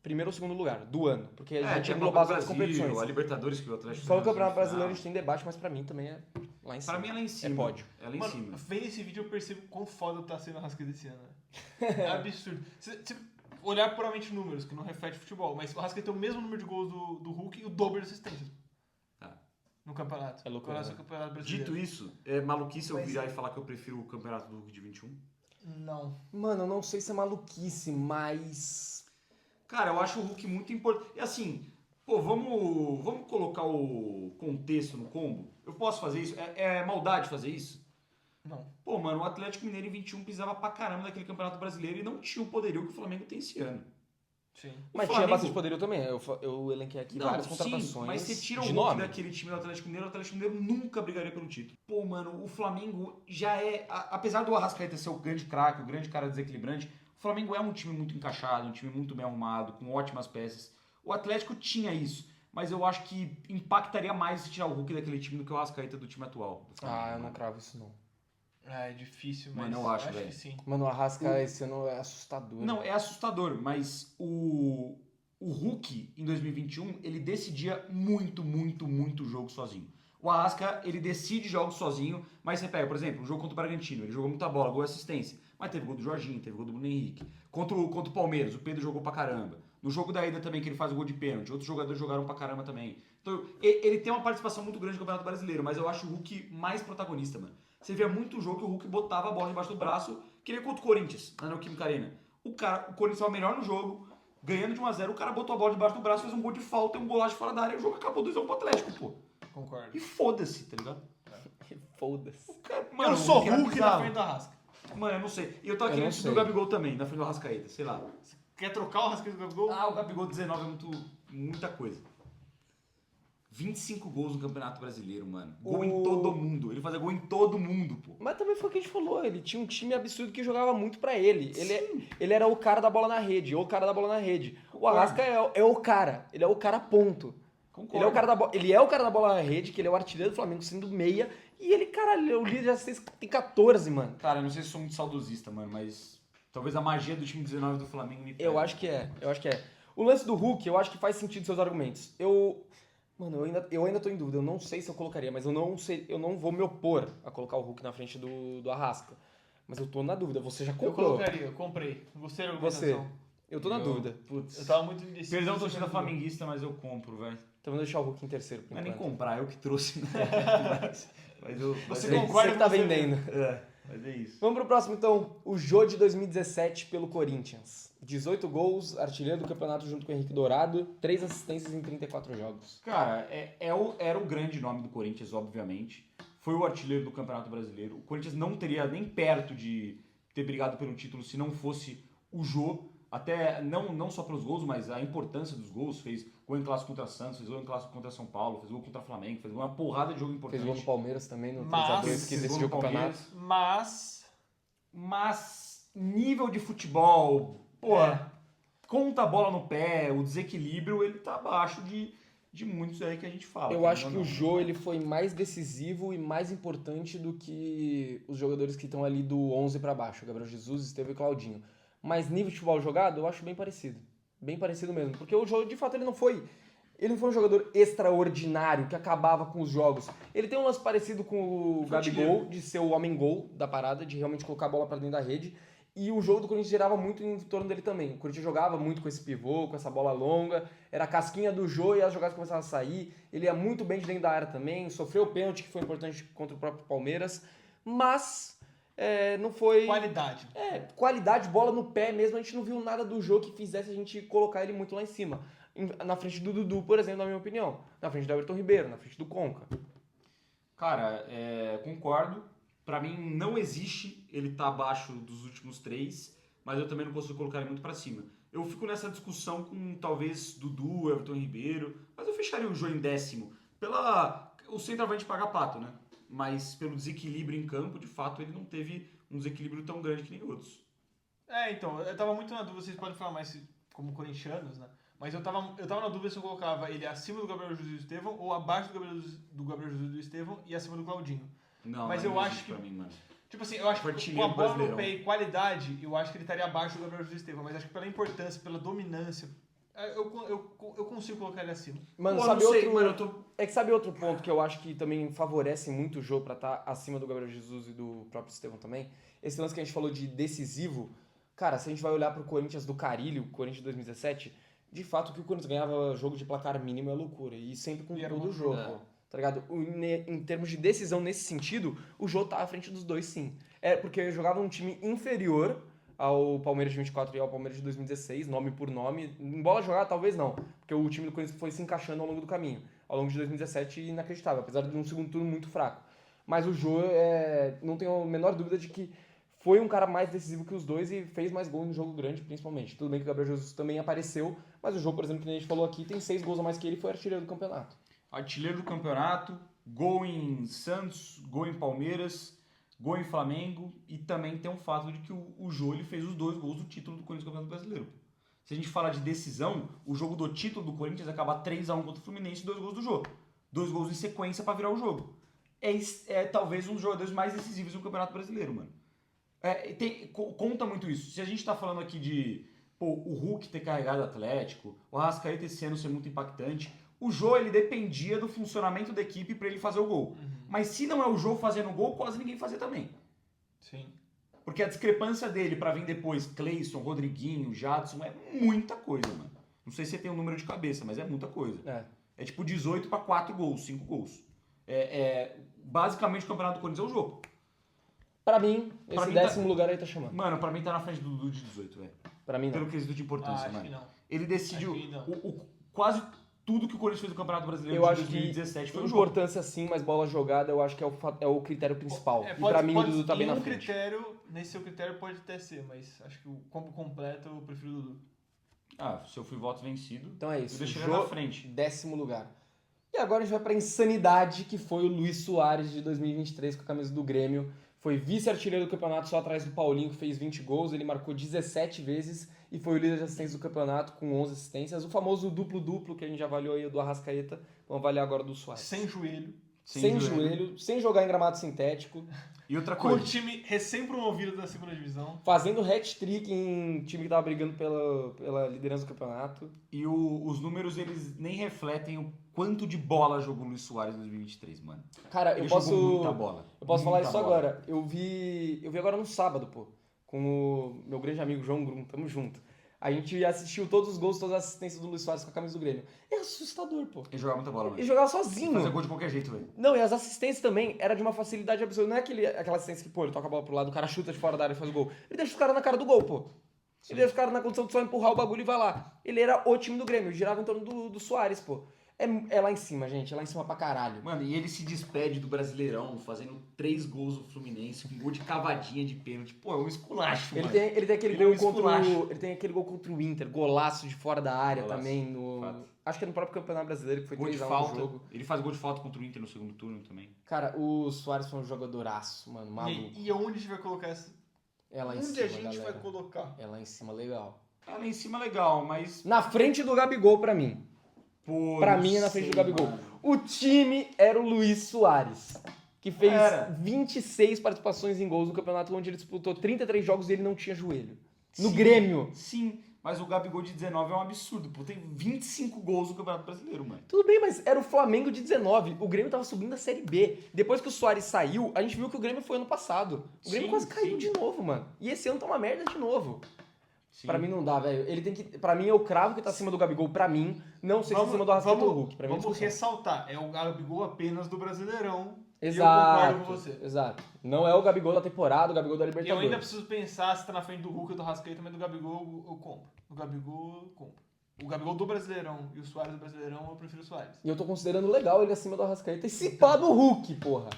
primeiro ou segundo lugar, do ano. Porque a gente engloba as outras competições. A Libertadores que o Atlético Só o Campeonato Brasileiro a gente tem debate, mas pra mim também é lá em cima. Pra mim é lá em cima. É pódio. É lá em Mano, cima. vendo esse vídeo eu percebo quão foda tá sendo a Arrascaeta desse ano, né? É absurdo. Se olhar puramente números, que não reflete futebol, mas o Arrascaeta tem o mesmo número de gols do Hulk e o dobro de assistências. No campeonato. É loucura, né? Campeonato brasileiro. Dito isso, é maluquice eu Mas virar e falar que eu prefiro o Campeonato do Hulk de 21? Não. Mano, eu não sei se é maluquice, mas... Cara, eu acho o Hulk muito importante. E assim, pô, vamos colocar o contexto no combo? Eu posso fazer isso? É maldade fazer isso? Não. Pô, mano, o Atlético Mineiro em 21 pisava pra caramba naquele Campeonato Brasileiro e não tinha o poderio que o Flamengo tem esse ano. Sim. Mas tinha Flamengo- bastante poderio também. Eu elenquei aqui várias sim, contratações mas você tira o de Hulk nome. daquele time do Atlético Mineiro nunca brigaria pelo título. Pô, mano, o Flamengo já é... apesar do Arrascaeta ser o grande craque, o grande cara desequilibrante, o Flamengo é um time muito encaixado, um time muito bem arrumado, com ótimas peças. O Atlético tinha isso, mas eu acho que impactaria mais se tirar o Hulk daquele time do que o Arrascaeta do time atual. do Flamengo, Ah, eu não mano. cravo isso não. É difícil, mas Mano, eu acho, velho. que sim. Mano, o Arrasca esse ano é assustador. Não, é assustador, mas o Hulk, em 2021, ele decidia muito jogo sozinho. O Arrasca, ele decide jogos sozinho, mas você pega, por exemplo, o jogo contra o Bragantino, ele jogou muita bola, gol e assistência, mas teve gol do Jorginho, teve gol do Bruno Henrique. Contra o Palmeiras, o Pedro jogou pra caramba. No jogo da ida também, que ele faz o gol de pênalti, outros jogadores jogaram pra caramba também. Então, ele tem uma participação muito grande no Campeonato Brasileiro, mas eu acho o Hulk mais protagonista, mano. Você via muito jogo que o Hulk botava a bola debaixo do braço, que nem contra o Corinthians, na Neoquímica Arena. O Corinthians estava melhor no jogo, ganhando de 1-0, o cara botou a bola debaixo do braço, fez um gol de falta e um golaço fora da área, e o jogo acabou 2-1 pro Atlético, pô. Concordo. E foda-se, tá ligado? Foda-se. Eu sou o Hulk era na bizarro. frente do Arrasca. Mano, eu não sei. E eu tô Eu aqui não antes do sei. Gabigol também, na frente do Arrascaeta, sei lá. Quer trocar o Arrasca do Gabigol? Ah, o Gabigol 19 é muita coisa. 25 gols no Campeonato Brasileiro, mano. Gol em todo mundo. Ele fazia gol em todo mundo, pô. Mas também foi o que a gente falou, ele tinha um time absurdo que jogava muito pra ele. Ele era o cara da bola na rede, ou o cara da bola na rede. O Arrasca é o cara, ele é o cara ponto. Concordo. Ele é o cara da bola na rede, que ele é o artilheiro do Flamengo sendo meia, e ele, caralho, ele é o líder de assistência, tem 14, mano. Cara, eu não sei se sou muito saudosista, mano, mas talvez a magia do time 19 do Flamengo me pegue. Eu acho que é. O lance do Hulk, eu acho que faz sentido seus argumentos. Mano, eu ainda tô em dúvida, eu não sei se eu colocaria, mas eu não vou me opor a colocar o Hulk na frente do Arrasca. Mas eu tô na dúvida, você já Eu comprou. colocaria, eu comprei. Gostei da Você. argumentação. Eu tô na dúvida. Putz. Eu tava muito indeciso. Perdão, torcida flamenguista, mas eu compro, velho. Então vou deixar o Hulk em terceiro por Não é nem enquanto. comprar, eu que trouxe. Mas eu. Você mas Você concorda que tá com você vendendo. É, mas é isso. Vamos pro próximo então, o Jô de 2017 pelo Corinthians. 18 gols, artilheiro do campeonato junto com o Henrique Dourado, 3 assistências em 34 jogos. Cara, era o grande nome do Corinthians, obviamente. Foi o artilheiro do Campeonato Brasileiro. O Corinthians não teria nem perto de ter brigado pelo título se não fosse o Jô. Até não só pelos gols, mas a importância dos gols. Fez gol em clássico contra Santos, fez gol em clássico contra São Paulo, fez gol contra Flamengo, fez uma porrada de jogo importante. Fez gol no Palmeiras também, no Mas- 3x2 que Fez gol decidiu o no campeonato. Palmeiras. Mas nível de futebol, porra, conta a bola no pé, o desequilíbrio, ele tá abaixo de muitos aí que a gente fala. Eu querendo acho ou que não. o Jô ele foi mais decisivo e mais importante do que os jogadores que estão ali do 11 pra baixo, Gabriel Jesus, Estevão e Claudinho. Mas nível de futebol jogado, eu acho bem parecido. Bem parecido mesmo. Porque o Jô, de fato, ele não foi um jogador extraordinário que acabava com os jogos. Ele tem um lance parecido com o Foi Gabigol, artilheiro. de ser o homem-gol da parada, de realmente colocar a bola pra dentro da rede. E o jogo do Corinthians girava muito em torno dele também. O Corinthians jogava muito com esse pivô, com essa bola longa. Era a casquinha do Jô e as jogadas começavam a sair. Ele ia muito bem de dentro da área também. Sofreu o pênalti, que foi importante contra o próprio Palmeiras. Mas não foi... Qualidade. Qualidade, bola no pé mesmo. A gente não viu nada do jogo que fizesse a gente colocar ele muito lá em cima. Na frente do Dudu, por exemplo, na minha opinião. Na frente do Everton Ribeiro, na frente do Conca. Cara, concordo. Pra mim não existe ele tá abaixo dos últimos 3, mas eu também não consigo colocar ele muito pra cima. Eu fico nessa discussão com talvez Dudu, Everton Ribeiro, mas eu fecharia o Jô em 10º. O centroavante paga pato, né? Mas pelo desequilíbrio em campo, de fato, ele não teve um desequilíbrio tão grande que nem outros. Então, eu tava muito na dúvida, vocês podem falar mais como corintianos, né? Mas eu tava na dúvida se eu colocava ele acima do Gabriel Jesus e do Estevão ou abaixo do Gabriel Jesus e do Estevão e acima do Claudinho. Não, Mas não eu existe acho que- pra mim, mano. Tipo assim, eu acho que com Artilheiro a bola no brasileirão. pé e qualidade, eu acho que ele estaria abaixo do Gabriel Jesus e do Estevão. Mas acho que pela importância, pela dominância, eu consigo colocar ele acima. Mano, Pô, sabe não sei, outro... mano, eu tô... É que sabe outro ponto que eu acho que também favorece muito o jogo pra estar acima do Gabriel Jesus e do próprio Estevão também? Esse lance que a gente falou de decisivo. Cara, se a gente vai olhar pro Corinthians do Carilho, Corinthians de 2017, de fato o que o Corinthians ganhava jogo de placar mínimo é loucura. E sempre com E era todo bom o jogo. jogo. Tá ligado? Em termos de decisão nesse sentido, o jogo tá à frente dos dois, sim. Porque jogava um time inferior ao Palmeiras de 24 e ao Palmeiras de 2016, nome por nome. Em bola jogada, talvez não, porque o time do Corinthians foi se encaixando ao longo do caminho. Ao longo de 2017, inacreditável, apesar de um segundo turno muito fraco. Mas o Jô, não tenho a menor dúvida de que foi um cara mais decisivo que os dois e fez mais gols no jogo grande, principalmente. Tudo bem que o Gabriel Jesus também apareceu, mas o jogo, por exemplo, que a gente falou aqui, tem 6 gols a mais que ele e foi artilheiro do campeonato. Artilheiro do campeonato, gol em Santos, gol em Palmeiras, gol em Flamengo e também tem um fato de que o Jô ele fez os 2 gols do título do Corinthians Campeonato Brasileiro. Se a gente falar de decisão, o jogo do título do Corinthians acaba 3-1 contra o Fluminense e 2 gols do Jô. 2 gols em sequência pra virar o jogo. É talvez um dos jogadores mais decisivos do Campeonato Brasileiro, mano. Conta muito isso. Se a gente tá falando aqui de o Hulk ter carregado o Atlético, o Arrascaeta esse ano ser muito impactante, o Jô ele dependia do funcionamento da equipe pra ele fazer o gol. Mas se não é o Jô fazendo o gol, quase ninguém fazia também. Sim. Porque a discrepância dele pra vir depois Cleison, Rodriguinho, Jadson é muita coisa, mano. Não sei se você tem um número de cabeça, mas é muita coisa. É tipo 18 pra 4 gols, 5 gols. Basicamente o campeonato do Corinthians é o jogo. Pra mim, Pra esse mim 10º lugar aí tá chamando. Mano, pra mim tá na frente do Dudu de 18, velho. Pra mim não. Pelo quesito de importância, Acho mano. que não. Ele decidiu Acho que não. quase tudo que o Corinthians fez no Campeonato Brasileiro Eu de acho que 2017 foi o jogo. importância sim, mas bola jogada eu acho que é o critério principal. E Pode- pra mim o pode- Dudu tá bem em na um frente. critério, nesse seu critério pode até ser, mas acho que o combo completo eu prefiro o Dudu. Ah, se eu fui voto vencido, Então é eu isso. deixei Jô, ele na frente. 10º lugar. E agora a gente vai pra insanidade, que foi o Luis Soares de 2023 com a camisa do Grêmio. Foi vice-artilheiro do campeonato só atrás do Paulinho, que fez 20 gols. Ele marcou 17 vezes e foi o líder de assistências do campeonato com 11 assistências. O famoso duplo-duplo que a gente já avaliou aí do Arrascaeta. Vamos avaliar agora do Soares. Sem joelho. Sem joelho, sem jogar em gramado sintético, E outra Com o coisa, time recém-promovido da segunda divisão. fazendo hat-trick em time que tava brigando pela liderança do campeonato. e os números eles nem refletem o quanto de bola jogou o Luis Soares em 2023, mano. Cara, Ele eu jogou posso muita bola. falar Muita isso bola. agora. Eu vi agora no sábado, pô, com o meu grande amigo João Grum, tamo junto. A gente assistiu todos os gols, todas as assistências do Luis Soares com a camisa do Grêmio. É assustador, pô. Ele jogava muita bola, Ele mano. jogava Ele sozinho. fazia gol de qualquer jeito, velho. Não, e as assistências também era de uma facilidade absurda. Não é aquela assistência que, pô, ele toca a bola pro lado, o cara chuta de fora da área e faz o gol. Ele deixa os caras na cara do gol, pô. Sim. Ele deixa os caras na condição de só empurrar o bagulho e vai lá. Ele era o time do Grêmio, girava em torno do Soares, pô. É lá em cima, gente. É lá em cima pra caralho. Mano, e ele se despede do Brasileirão fazendo 3 gols no Fluminense, com gol de cavadinha de pênalti. Pô, é um esculacho, Ele mano. tem aquele Ele é gol um contra esculacho. ele tem aquele gol contra o Inter, golaço de fora da área Golaço, também. fato. Acho que é no próprio Campeonato Brasileiro, que foi Gol de 3x1 no falta. jogo. Ele faz gol de falta contra o Inter no segundo turno também. Cara, o Soares foi um jogadoraço, mano, maluco. E onde a gente vai colocar essa? É lá em Onde cima, a gente galera. vai colocar? É lá em cima, legal. Ah, lá em cima é legal, mas... Na frente do Gabigol, pra mim. Pô, Pra não mim é na sei, frente do Gabigol. mano. O time era o Luis Soares, que fez Era. 26 participações em gols no campeonato, onde ele disputou 33 jogos e ele não tinha joelho. No Sim, Grêmio. Sim, mas o Gabigol de 19 é um absurdo, pô. Tem 25 gols no Campeonato Brasileiro, mano. Tudo bem, mas era o Flamengo de 19. O Grêmio tava subindo a Série B. Depois que o Soares saiu, a gente viu que o Grêmio foi ano passado. O Grêmio Sim, quase caiu sim. de novo, mano. E esse ano tá uma merda de novo. Sim. Pra mim não dá, velho. Ele tem que. Pra mim, eu cravo que tá acima do Gabigol. Pra mim, não sei se acima do Arrascaeta ou do Hulk. Pra mim, é vamos discussão. ressaltar, é o Gabigol apenas do Brasileirão. E eu Exato. concordo com você. Exato. Não é o Gabigol da temporada, o Gabigol da E eu Libertadores. ainda preciso pensar se tá na frente do Hulk ou do Rascaeta, mas do Gabigol eu compro. Do Gabigol eu compro. O Gabigol do Brasileirão e o Soares do Brasileirão, eu prefiro o Soares. E eu tô considerando legal ele acima do Arrascaeta. E se pá do Hulk, porra.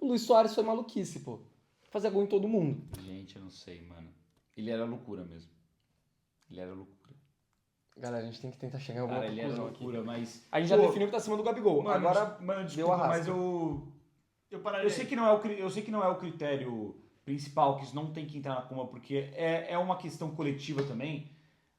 O Luis Soares foi maluquice, pô. Fazia gol em todo mundo. Gente, eu não sei, mano. Ele era loucura mesmo. Ele era loucura. Galera, a gente tem que tentar chegar em alguma Cara, ele era conclusão aqui. loucura, mas... A gente já Pô, definiu que tá acima do Gabigol. Mano, Agora, mano, deu desculpa, arrasta. mas Eu pararia. eu sei que não é o critério principal, que isso não tem que entrar na coma, porque é uma questão coletiva também,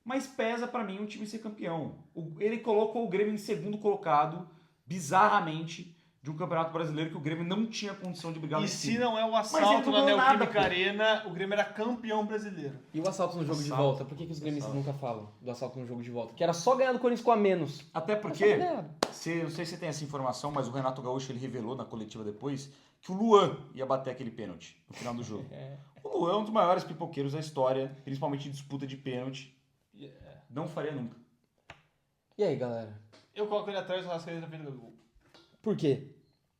mas pesa pra mim um time ser campeão. Ele colocou o Grêmio em segundo colocado, bizarramente, de um campeonato brasileiro que o Grêmio não tinha condição de brigar lá E em se cima. não é o ele assalto não na ganhou nada, Neoquímica pô. Arena, o Grêmio era campeão brasileiro. E o assalto no jogo de Assalto. volta? Por que os gremistas nunca falam do assalto no jogo de volta? Que era só ganhar do Corinthians com a menos. Até Era só porque, ganhar. não sei se você tem essa informação, mas o Renato Gaúcho ele revelou na coletiva depois que o Luan ia bater aquele pênalti no final do jogo. O Luan é um dos maiores pipoqueiros da história, principalmente em disputa de pênalti. Não faria nunca. E aí, galera? Eu coloco ele atrás do Rascaeta na frente do Gabigol. Por quê?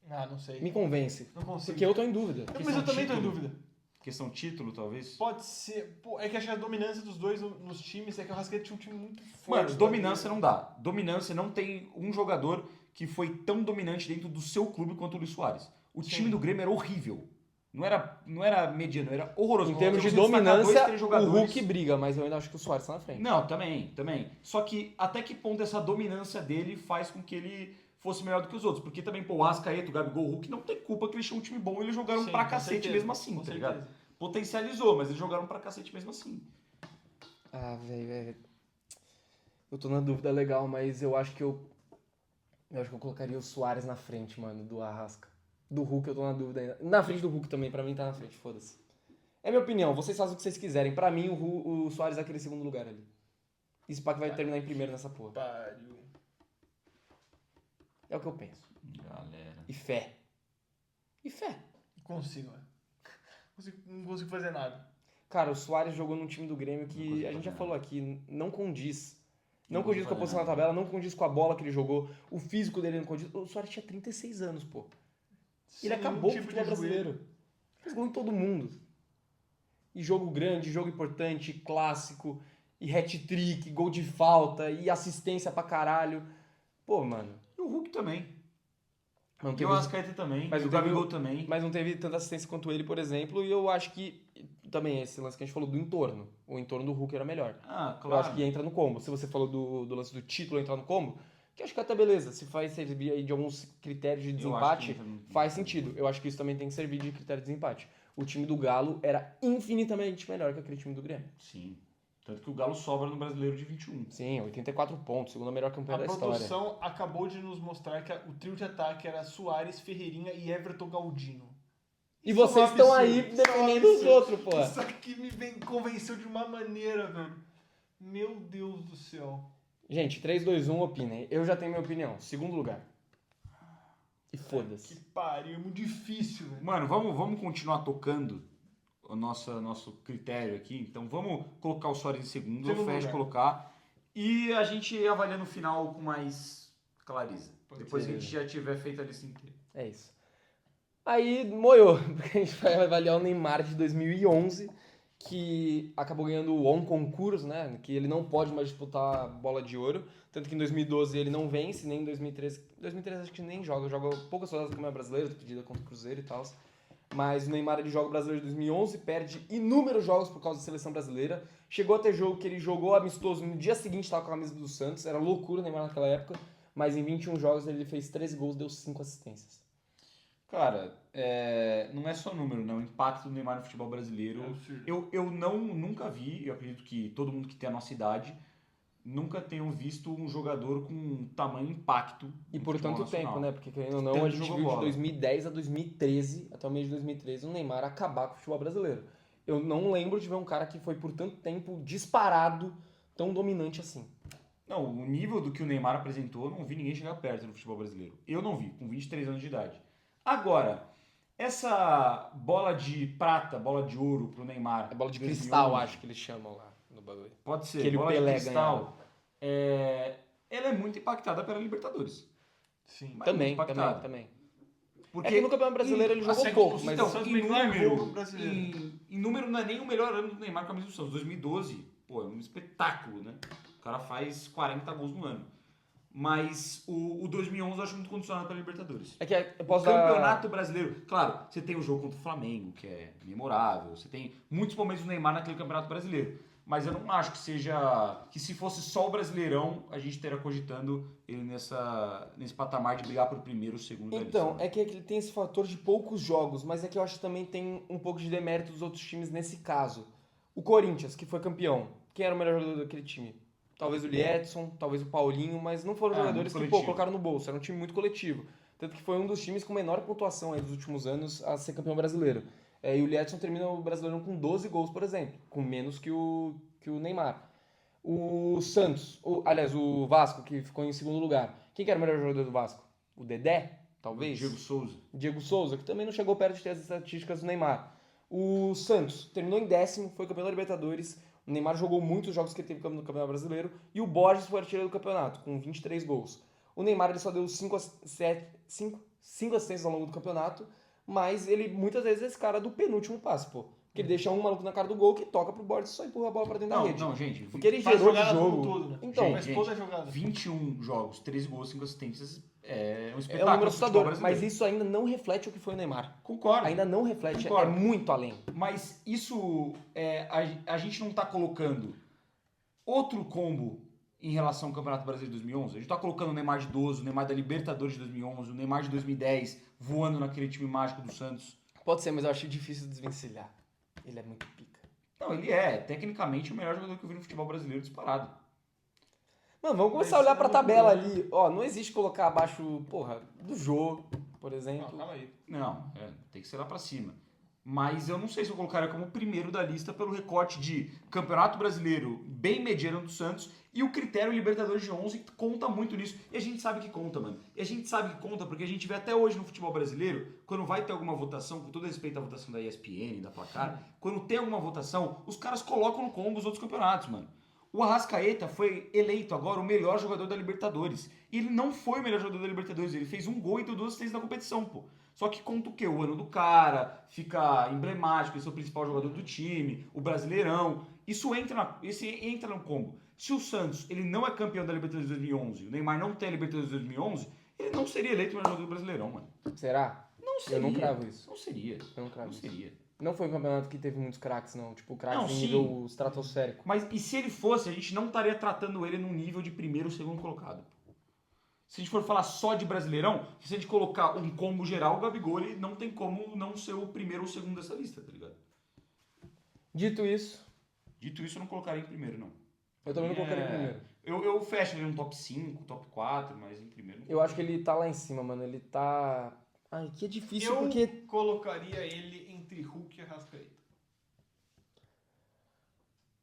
Ah, não sei. Me convence. Não consigo. Porque eu tô em dúvida. Mas eu também tô em título. dúvida. Questão título, talvez? Pode ser. Pô, é que acho que a dominância dos dois nos times é que o Rascaeta tinha um time muito forte. Mano, dominância não dá. Dominância não tem um jogador que foi tão dominante dentro do seu clube quanto o Luis Soares. O Sim. time do Grêmio era horrível. Não era mediano, era horroroso. Em termos de Você destacar dois, dominância, três o jogadores. Hulk briga, mas eu ainda acho que o Suárez tá na frente. Não, também. Só que até que ponto essa dominância dele faz com que ele fosse melhor do que os outros? Porque também, pô, o Arrascaeta, o Gabigol, o Hulk não tem culpa que eles tinham um time bom e eles jogaram Sim, pra com cacete certeza, mesmo assim, com tá ligado? certeza. Potencializou, mas eles jogaram pra cacete mesmo assim. Ah, velho. Eu tô na dúvida legal, mas eu acho que eu colocaria o Suárez na frente, mano, do Arrasca. Do Hulk eu tô na dúvida ainda. Na frente do Hulk também, pra mim tá na frente, foda-se. É minha opinião, vocês fazem o que vocês quiserem. Pra mim, o Suárez é aquele segundo lugar ali. Esse pack vai terminar em primeiro nessa porra. Pariu. É o que eu penso. Galera. E fé. E fé. Não consigo, velho. Não consigo fazer nada. Cara, o Suárez jogou num time do Grêmio Não que consigo a gente já fazer falou aqui, não condiz. Não Não condiz consigo com a fazer posição na nada. tabela, não condiz com a bola que ele jogou, o físico dele não condiz. O Suárez tinha 36 anos, pô. Sem Ele nenhum acabou com o tipo futebol de joelho. brasileiro. Fez gol em todo mundo. E jogo grande, jogo importante, clássico, e hat-trick, gol de falta, e assistência pra caralho. Pô, mano. E o Hulk também. Não E o teve, Arrascaeta também. Mas e o não teve Gabigol o- também. mas não teve tanta assistência quanto ele, por exemplo, e eu acho que também esse lance que a gente falou do entorno. O entorno do Hulk era melhor. Ah, Eu claro. acho que entra no combo. Se você falou do lance do título entrar no combo, que acho que até beleza. Se faz servir aí de alguns critérios de Eu acho desempate, que entra no- faz sentido. Eu acho que isso também tem que servir de critério de desempate. O time do Galo era infinitamente melhor que aquele time do Grêmio. Sim. Tanto que o Galo sobra no Brasileiro de 21. Sim, 84 pontos, segunda melhor campanha A da história. produção acabou de nos mostrar que o trio de ataque era Soares, Ferreirinha e Everton Galdino. E vocês Isso é um estão absurdo, aí isso é um defendendo os absurdo. outros, pô. Isso aqui me convenceu de uma maneira, velho. Meu Deus do céu. Gente, 3, 2, 1, opinem. Eu já tenho minha opinião. Segundo lugar. E Que foda-se. pariu, é muito difícil, velho. Mano, vamos continuar tocando o nosso critério aqui. Então vamos colocar o Suárez em segundo, Segundo o Fesh lugar. colocar. E a gente avalia no final com mais clareza. Pode Depois ser. que a gente já tiver feito a lista inteira. É isso. Aí, moiou. Porque a gente vai avaliar o Neymar de 2011, que acabou ganhando o On Concurso, né? Que ele não pode mais disputar a bola de ouro. Tanto que em 2012 ele não vence, nem em 2013. 2013 acho que nem joga poucas rodadas como é brasileiro, pedida contra o Cruzeiro e tal. Mas o Neymar ele joga o Brasileiro de 2011, perde inúmeros jogos por causa da seleção brasileira. Chegou a ter jogo que ele jogou amistoso, no dia seguinte estava com a camisa do Santos. Era loucura o Neymar naquela época. Mas em 21 jogos ele fez 13 gols, deu 5 assistências. Cara, não é só número, né? O impacto do Neymar no futebol brasileiro. É absurdo. Eu nunca vi, eu acredito que todo mundo que tem a nossa idade nunca tenham visto um jogador com tamanho impacto. E no por futebol tanto nacional. tempo, né? Porque querendo ou não, Tanto a gente jogou viu de bola. 2010 a 2013, até o mês de 2013, o Neymar acabar com o futebol brasileiro. Eu não lembro de ver um cara que foi por tanto tempo disparado, tão dominante assim. Não, o nível do que o Neymar apresentou, eu não vi ninguém chegar perto no futebol brasileiro. Eu não vi, com 23 anos de idade. Agora, essa bola de prata, bola de ouro pro Neymar. É bola de 2011, cristal, acho que eles chamam lá no bagulho. Pode ser, Que ele e o bola Pelé de cristal. Ela é muito impactada pela Libertadores. Sim. Mas Também, muito impactada. também. Porque É que no Campeonato Brasileiro ele jogou assim, pouco, o mas... então, Santos em bem ganhou número, o brasileiro. em número não é nem o melhor ano do Neymar com a camisa do Santos. 2012, pô, é um espetáculo, né? O cara faz 40 gols no ano. Mas o 2011 eu acho muito condicionado pela Libertadores. É que eu O posso dar... Campeonato Brasileiro, claro, você tem o jogo contra o Flamengo, que é memorável, você tem muitos momentos do Neymar naquele Campeonato Brasileiro. Mas eu não acho que se fosse só o Brasileirão, a gente estaria cogitando ele nesse patamar de brigar por primeiro ou segundo da Então, lista. é que ele tem esse fator de poucos jogos, mas é que eu acho que também tem um pouco de demérito dos outros times nesse caso. O Corinthians, que foi campeão, quem era o melhor jogador daquele time? Talvez o Liedson, talvez o Paulinho, mas não foram jogadores muito que, coletivo. colocaram no bolso. Era um time muito coletivo. Tanto que foi um dos times com menor pontuação aí dos últimos anos a ser campeão brasileiro. E o Liedson termina o Brasileirão com 12 gols, por exemplo, com menos que o Neymar. O Santos, aliás, o Vasco, que ficou em segundo lugar. Quem que era o melhor jogador do Vasco? O Dedé, talvez? Diego Souza. Diego Souza, que também não chegou perto de ter as estatísticas do Neymar. O Santos terminou em 10º, foi campeão da Libertadores. O Neymar jogou muitos jogos que ele teve no Campeonato Brasileiro. E o Borges foi artilheiro do campeonato, com 23 gols. O Neymar ele só deu 5 assistências ao longo do campeonato, mas ele muitas vezes é esse cara do penúltimo passe, pô. Que ele deixa um maluco na cara do gol que toca pro Borges e só empurra a bola pra dentro da rede. Não, gente. Porque ele Faz gerou de jogada jogo. como todo, né? Então, Faz toda a jogada. 21 jogos, 13 gols, 5 assistências é um É um espetáculo. número do futebol assustador, mas brasileiro. isso ainda não reflete o que foi o Neymar. Concordo. Ainda não reflete, Concordo. é muito além. Mas isso, a gente não tá colocando outro combo em relação ao Campeonato Brasileiro de 2011. A gente tá colocando o Neymar de 12, o Neymar da Libertadores de 2011, o Neymar de 2010 voando naquele time mágico do Santos. Pode ser, mas eu acho difícil desvencilhar. Ele é muito pica. Não, ele é, tecnicamente, o melhor jogador que eu vi no futebol brasileiro disparado. Mano, vamos começar a olhar pra tabela ali. Ó, não existe colocar abaixo, porra, do jogo, por exemplo. Não, calma aí. Não, tem que ser lá pra cima. Mas eu não sei se eu colocaria como o primeiro da lista pelo recorte de Campeonato Brasileiro bem mediano do Santos e o critério Libertadores de 11 que conta muito nisso. E a gente sabe que conta, mano. E a gente sabe que conta porque a gente vê até hoje no futebol brasileiro, quando vai ter alguma votação, com todo respeito à votação da ESPN, da Placar, quando tem alguma votação, os caras colocam no combo os outros campeonatos, mano. O Arrascaeta foi eleito agora o melhor jogador da Libertadores. E ele não foi o melhor jogador da Libertadores, ele fez um gol e deu 2 assistências na competição, pô. Só que conta o quê? O ano do cara, fica emblemático, esse é o principal jogador do time, o Brasileirão. Isso entra no combo. Se o Santos ele não é campeão da Libertadores de 2011, o Neymar não tem a Libertadores de 2011, ele não seria eleito o melhor jogador do Brasileirão, mano. Será? Não seria. Eu não cravo isso. Não seria. Eu não cravo Não isso. seria. Não foi um campeonato que teve muitos craques, não. Tipo, Não, craques em sim. nível estratosférico. Mas e se ele fosse, a gente não estaria tratando ele num nível de primeiro ou segundo colocado. Se a gente for falar só de Brasileirão, se a gente colocar um combo geral, o Gabigol ele não tem como não ser o primeiro ou segundo dessa lista, tá ligado? Dito isso, Dito isso, eu não colocaria em primeiro, não. eu também não colocaria em primeiro. Eu fecho ele no top 5, top 4, mas em primeiro não. Eu acho que ele tá lá em cima, mano. Ele tá... Ai, que é difícil, Eu porque... colocaria ele entre Hulk e Arrascaeta.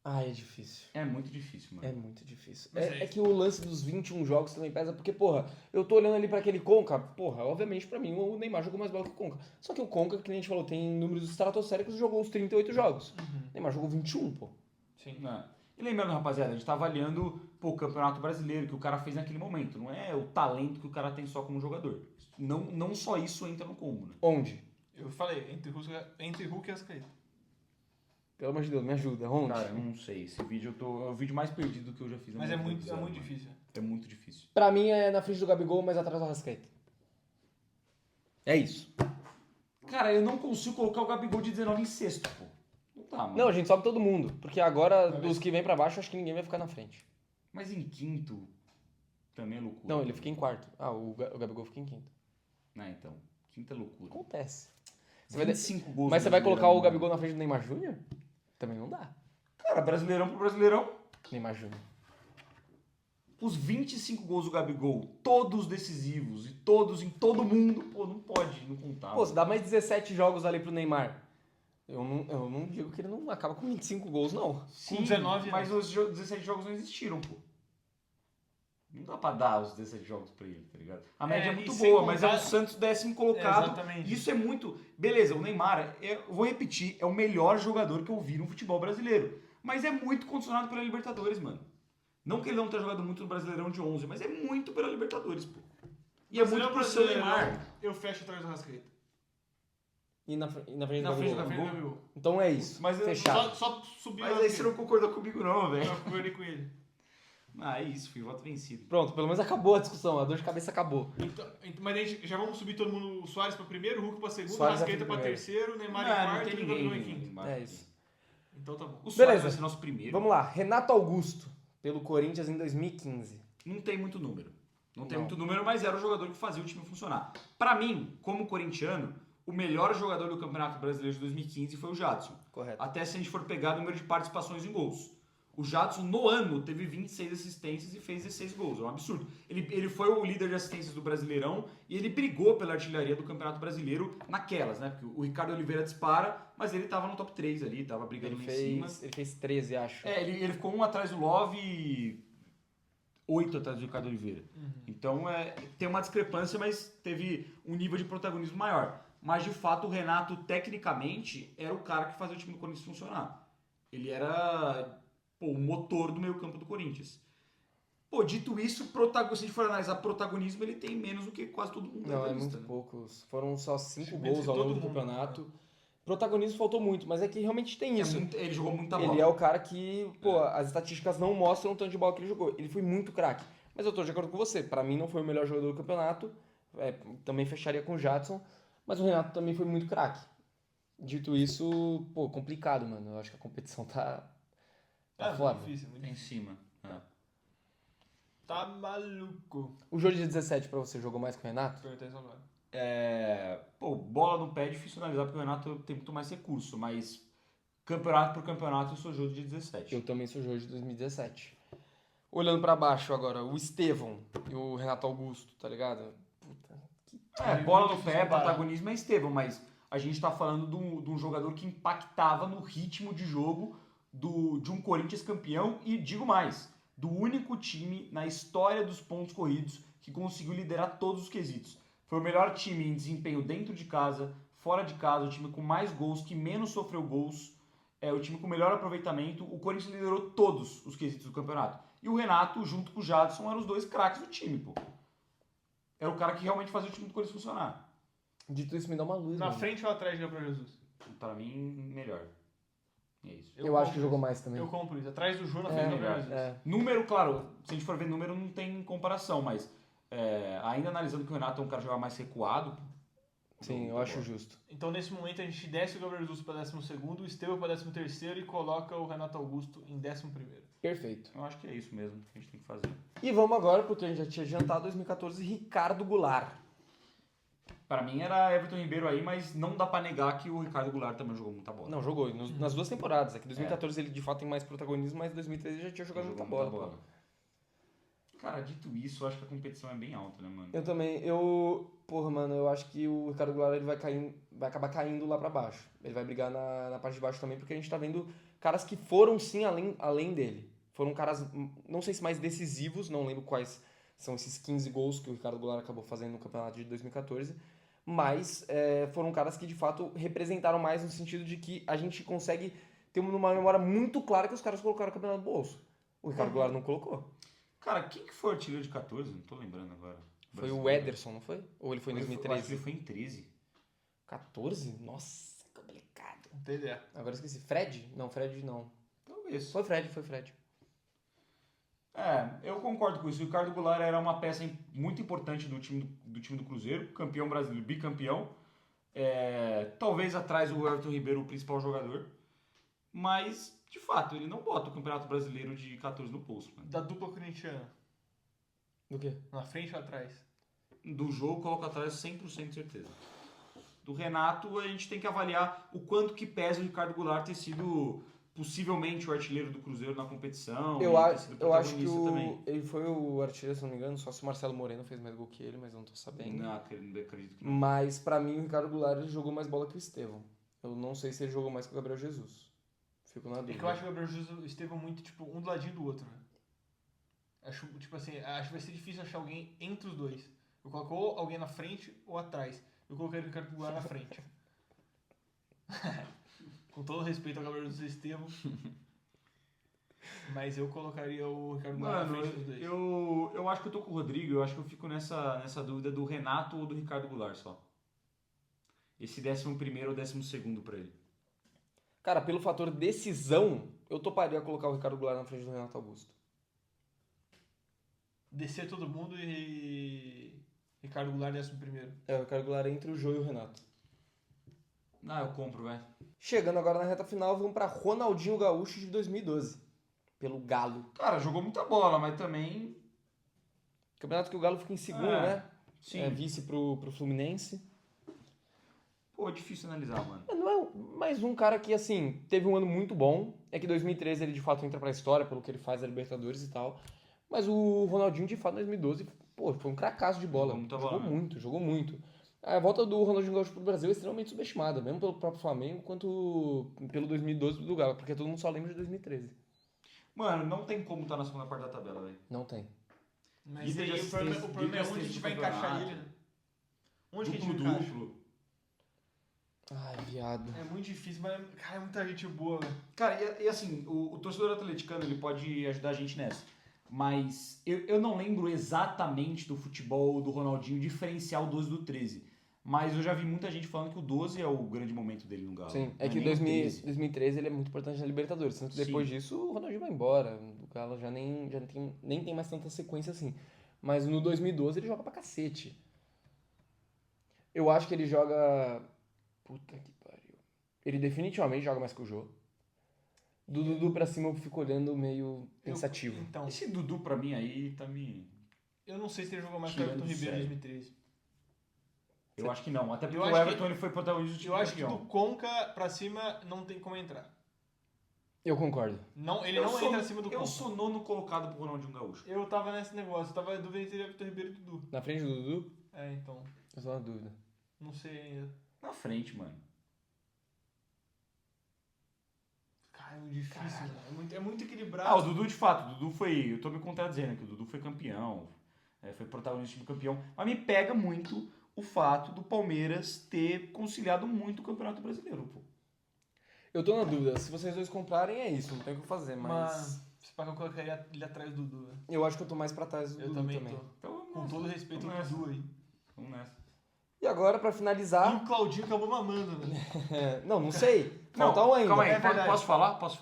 Ai, é difícil. É muito difícil, mano. É muito difícil. Mas É que o lance dos 21 jogos também pesa, porque, porra, eu tô olhando ali pra aquele Conca, porra, obviamente pra mim o Neymar jogou mais bola que o Conca. Só que o Conca, que nem a gente falou, tem números estratosféricos e jogou uns 38 jogos. O Neymar jogou 21, pô. Sim. Né? E lembrando, rapaziada, a gente tá avaliando o Campeonato Brasileiro que o cara fez naquele momento. Não é o talento que o cara tem só como jogador. Não só isso entra no combo, né? Onde? Eu falei, entre Hulk e Arrascaeta. Pelo amor de Deus, me ajuda. Onde? Cara, eu não sei. Esse vídeo é o vídeo mais perdido que eu já fiz na Mas minha é muito televisão, mano. difícil. É muito difícil. Pra mim é na frente do Gabigol, mas atrás do Arrascaeta. É isso. Cara, eu não consigo colocar o Gabigol de 19 em sexto, pô. Não dá, mano. Não, a gente sobe todo mundo. Porque agora, Mas- dos que vem pra baixo, acho que ninguém vai ficar na frente. Mas em quinto também é loucura. Não, ele fica em quarto. Ah, o Gabigol fica em quinto. Né, então. Quinta é loucura. Acontece. Você vai 25 gols. Mas no você vai colocar o Brasileirão, Gabigol na frente do Neymar Júnior? Também não dá. Cara, Brasileirão pro Brasileirão. Neymar Júnior. Os 25 gols do Gabigol, todos decisivos e todos em todo mundo, pô, não pode não contar. Pô, se dá mais 17 jogos ali pro Neymar, eu não digo que ele não acaba com 25 gols, não. Sim, com 19, mas os 17 jogos não existiram, pô. Não dá pra dar os 17 jogos pra ele, tá ligado? A média é e muito sem boa, mas é contar- o Santos 10º colocado. Exatamente. Isso é muito... Beleza, o Neymar, eu vou repetir, é o melhor jogador que eu vi no futebol brasileiro. Mas é muito condicionado pela Libertadores, mano. Não que ele não tenha jogado muito no Brasileirão de 11, mas é muito pela Libertadores, pô. E é muito pro seu Neymar. Eu fecho atrás do Arrascaeta. E na frente do Na frente Gabigol. do Na frente do Gabigol? Gabigol. Então é isso. Mas eu- Fechado. Só subiu Mas aí você não concordou comigo não, velho. Eu concordei com ele. Ah, é isso, fui voto vencido. Pronto, pelo menos acabou a discussão. A dor de cabeça acabou. Então, mas a gente já vamos subir todo mundo, o Soares pra primeiro, o Hulk pra segundo, o Suárez Arrascaeta é pra primeiro. terceiro, o Neymar em Não quarto tem e o Gabigol em ninguém. quinto. embaixo É aqui. isso. Então tá bom. O Suárez Beleza. vai ser nosso primeiro. Vamos lá. Renato Augusto, pelo Corinthians em 2015. Não tem muito número. Não tem Não. muito número, mas era o jogador que fazia o time funcionar. Pra mim, como corintiano, o melhor jogador do Campeonato Brasileiro de 2015 foi o Jadson. Correto. Até se a gente for pegar o número de participações em gols. O Jadson, no ano, teve 26 assistências e fez 16 gols. É um absurdo. Ele foi o líder de assistências do Brasileirão e ele brigou pela artilharia do Campeonato Brasileiro naquelas, né? Porque o Ricardo Oliveira dispara, mas ele tava no top 3 ali, tava brigando lá em cima. Ele fez 13, acho. É, ele ficou um atrás do Love e 8 atrás do Ricardo Oliveira. Então tem uma discrepância, mas teve um nível de protagonismo maior. Mas de fato o Renato, tecnicamente, era o cara que fazia o time do Corinthians funcionar. Ele era o motor do meio campo do Corinthians. Pô, dito isso, se a gente for analisar protagonismo, ele tem menos do que quase todo mundo Não, da é lista, muito né? poucos. Foram só 5 Entre gols ao longo todo do mundo, campeonato. Protagonismo faltou muito, mas é que realmente tem isso. Ele jogou muita bola. Ele é o cara que, pô, as estatísticas não mostram o tanto de bola que ele jogou. Ele foi muito craque. Mas eu tô de acordo com você. Pra mim não foi o melhor jogador do campeonato. Também fecharia com o Jadson. Mas o Renato também foi muito craque. Dito isso, pô, complicado, mano. Eu acho que a competição tá foda. Muito difícil, muito Tá em difícil. cima. Tá maluco. O jogo de 17 pra você jogou mais que o Renato? Perguntei isso agora. Bola no pé é difícil analisar porque o Renato tem muito mais recurso, mas campeonato por campeonato eu sou jogo de 17. Eu também sou jogo de 2017. Olhando pra baixo agora, o Estevão e o Renato Augusto, tá ligado? Puta. Bola muito no pé, difícil comparar. protagonismo é Estevão, mas a gente tá falando de um jogador que impactava no ritmo de jogo de um Corinthians campeão e, digo mais, do único time na história dos pontos corridos que conseguiu liderar todos os quesitos. Foi o melhor time em desempenho dentro de casa, fora de casa, o time com mais gols, que menos sofreu gols, o time com melhor aproveitamento. O Corinthians liderou todos os quesitos do campeonato. E o Renato, junto com o Jadson, eram os dois craques do time, pô. Era o cara que realmente fazia o time do Corinthians funcionar. Dito isso, me dá uma luz, Na mano. frente ou atrás de Gabriel Jesus? Pra mim, melhor. É isso. Eu acho que compro jogou isso. mais também. Eu compro isso. Atrás do Jô, na frente do Gabriel Jesus. Número, claro, se a gente for ver número, não tem comparação, mas ainda analisando que o Renato é um cara que joga mais recuado. Sim, eu acho justo. Então, nesse momento, a gente desce o Gabriel Jesus para 12º, o Estevão para 13º e coloca o Renato Augusto em 11º. Perfeito. Eu acho que é isso mesmo que a gente tem que fazer. E vamos agora, porque a gente já tinha adiantado, 2014, Ricardo Goulart. Pra mim era Everton Ribeiro aí, mas não dá pra negar que o Ricardo Goulart também jogou muita bola. Não, jogou. Nas duas temporadas. Aqui 2014 ele de fato tem mais protagonismo, mas em 2013 ele já tinha jogado muita bola. Pô. Cara, dito isso, eu acho que a competição é bem alta, né, mano? Eu também, porra, mano, eu acho que o Ricardo Goulart ele vai acabar caindo lá pra baixo. Ele vai brigar na parte de baixo também, porque a gente tá vendo caras que foram sim além dele. Foram caras, não sei se mais decisivos, não lembro quais são esses 15 gols que o Ricardo Goulart acabou fazendo no campeonato de 2014, mas foram caras que de fato representaram mais no sentido de que a gente consegue ter uma memória muito clara que os caras colocaram o campeonato no bolso. O Ricardo Goulart não colocou. Cara, quem que foi o artilheiro de 14? Não tô lembrando agora. Foi o Ederson, não foi? Ou ele foi em Eu acho que 2013? ele foi em 13. 14? Nossa, complicado. Não tem ideia. Agora eu esqueci. Fred? Não, Fred não. Talvez. Foi Fred. Eu concordo com isso. O Ricardo Goulart era uma peça muito importante do time do Cruzeiro, campeão brasileiro, bicampeão. Talvez atrás o Everton Ribeiro, o principal jogador. Mas, de fato, ele não bota o Campeonato Brasileiro de 14 no bolso, mano. Da dupla corintiana. Do quê? Na frente ou atrás? Do jogo, coloca atrás 100% de certeza. Do Renato, a gente tem que avaliar o quanto que pesa o Ricardo Goulart ter sido possivelmente o artilheiro do Cruzeiro na competição. Eu e ter sido acho que protagonista também. ele foi o artilheiro, se não me engano, só se o Marcelo Moreno fez mais gol que ele, mas eu não tô sabendo. Não acredito que não. Mas pra mim o Ricardo Goulart ele jogou mais bola que o Estevão. Eu não sei se ele jogou mais que o Gabriel Jesus. Fico na É dúvida. que eu acho que o Gabriel Jesus e o Estevão muito, tipo, um do ladinho do outro, né? Acho, tipo assim, acho que vai ser difícil achar alguém entre os dois. Eu coloco ou alguém na frente ou atrás. Eu colocaria o Ricardo Goulart na frente. Com todo respeito ao Gabriel Jesus e Estevão. Mas eu colocaria o Ricardo Goulart na Mano, frente dos dois. eu acho que eu tô com o Rodrigo, eu acho que eu fico nessa dúvida do Renato ou do Ricardo Goulart só. Esse 11º ou 12º pra ele. Cara, pelo fator decisão, eu toparia colocar o Ricardo Goulart na frente do Renato Augusto. Descer todo mundo e Ricardo Goulart 11º. O Ricardo Goulart entre o Jô e o Renato. Eu compro, velho. Chegando agora na reta final, vamos pra Ronaldinho Gaúcho de 2012. Pelo Galo. Cara, jogou muita bola, mas também... Campeonato que o Galo fica em segundo, né? Sim. Vice pro Fluminense. Pô, é difícil analisar, mano. Não é mais um cara que, assim, teve um ano muito bom. É que 2013 ele, de fato, entra pra história pelo que ele faz na Libertadores e tal. Mas o Ronaldinho, de fato, em 2012, pô, foi um cracaço de bola. Jogou muito. A volta do Ronaldinho Gaúcho pro Brasil é extremamente subestimada, mesmo pelo próprio Flamengo, quanto pelo 2012 do Galo, porque todo mundo só lembra de 2013. Mano, não tem como estar na segunda parte da tabela, velho. Não tem. Mas Líder de aí assistência- o problema é líder de onde a gente vai assistência do encaixar campeonato. ele, né? Onde que a gente encaixa? Ai, viado. É muito difícil, mas, cara, é muita gente boa, velho. Cara, e assim, o torcedor atleticano, ele pode ajudar a gente nessa. Mas eu não lembro exatamente do futebol do Ronaldinho diferenciar o 12 do 13. Mas eu já vi muita gente falando que o 12 é o grande momento dele no Galo. Sim, é Não que nem o 13. 2013 ele é muito importante na Libertadores. Tanto que depois Sim. disso o Ronaldinho vai embora. Galo já nem tem mais tanta sequência assim. Mas no 2012 ele joga pra cacete. Eu acho que ele joga... Puta que pariu. Ele definitivamente joga mais que o Jô. Do Dudu pra cima eu fico olhando meio pensativo. Então, Esse Dudu pra mim aí tá me... eu não sei se ele jogou mais que o Tirando Everton Ribeiro em sério. 2013. Eu acho que não. Até porque Eu o acho Everton ele foi protagonista do time Eu acho que campeão. do Conca pra cima não tem como entrar. Eu concordo. Não, ele Eu não sou- entra acima do Eu Conca. sou nono colocado pro Ronaldinho Gaúcho. Eu tava nesse negócio, eu tava dúvida entre Everton Ribeiro e Dudu. Na frente do Dudu, É, então, eu tô na dúvida. não sei ainda. Na frente, mano. Cara, é muito difícil, né? É muito equilibrado. Ah, o Dudu de fato. O Dudu foi... Eu tô me contradizendo aqui. O Dudu foi campeão. Foi protagonista do time campeão. Mas me pega muito o fato do Palmeiras ter conciliado muito o Campeonato Brasileiro, pô. Eu tô na dúvida. Se vocês dois comprarem, é isso. Não tem o que fazer, mas... Mas, se pá que eu colocaria ele atrás do Dudu, né? Eu acho que eu tô mais pra trás do Eu Dudu também também. tô. Então, vamos Com nessa. todo respeito ao Vamos nessa. Dudu aí. Vamos nessa. E agora, pra E finalizar... o Claudinho acabou mamando, né? não sei. Falta Não, um ainda. calma aí, É verdade. posso falar? Posso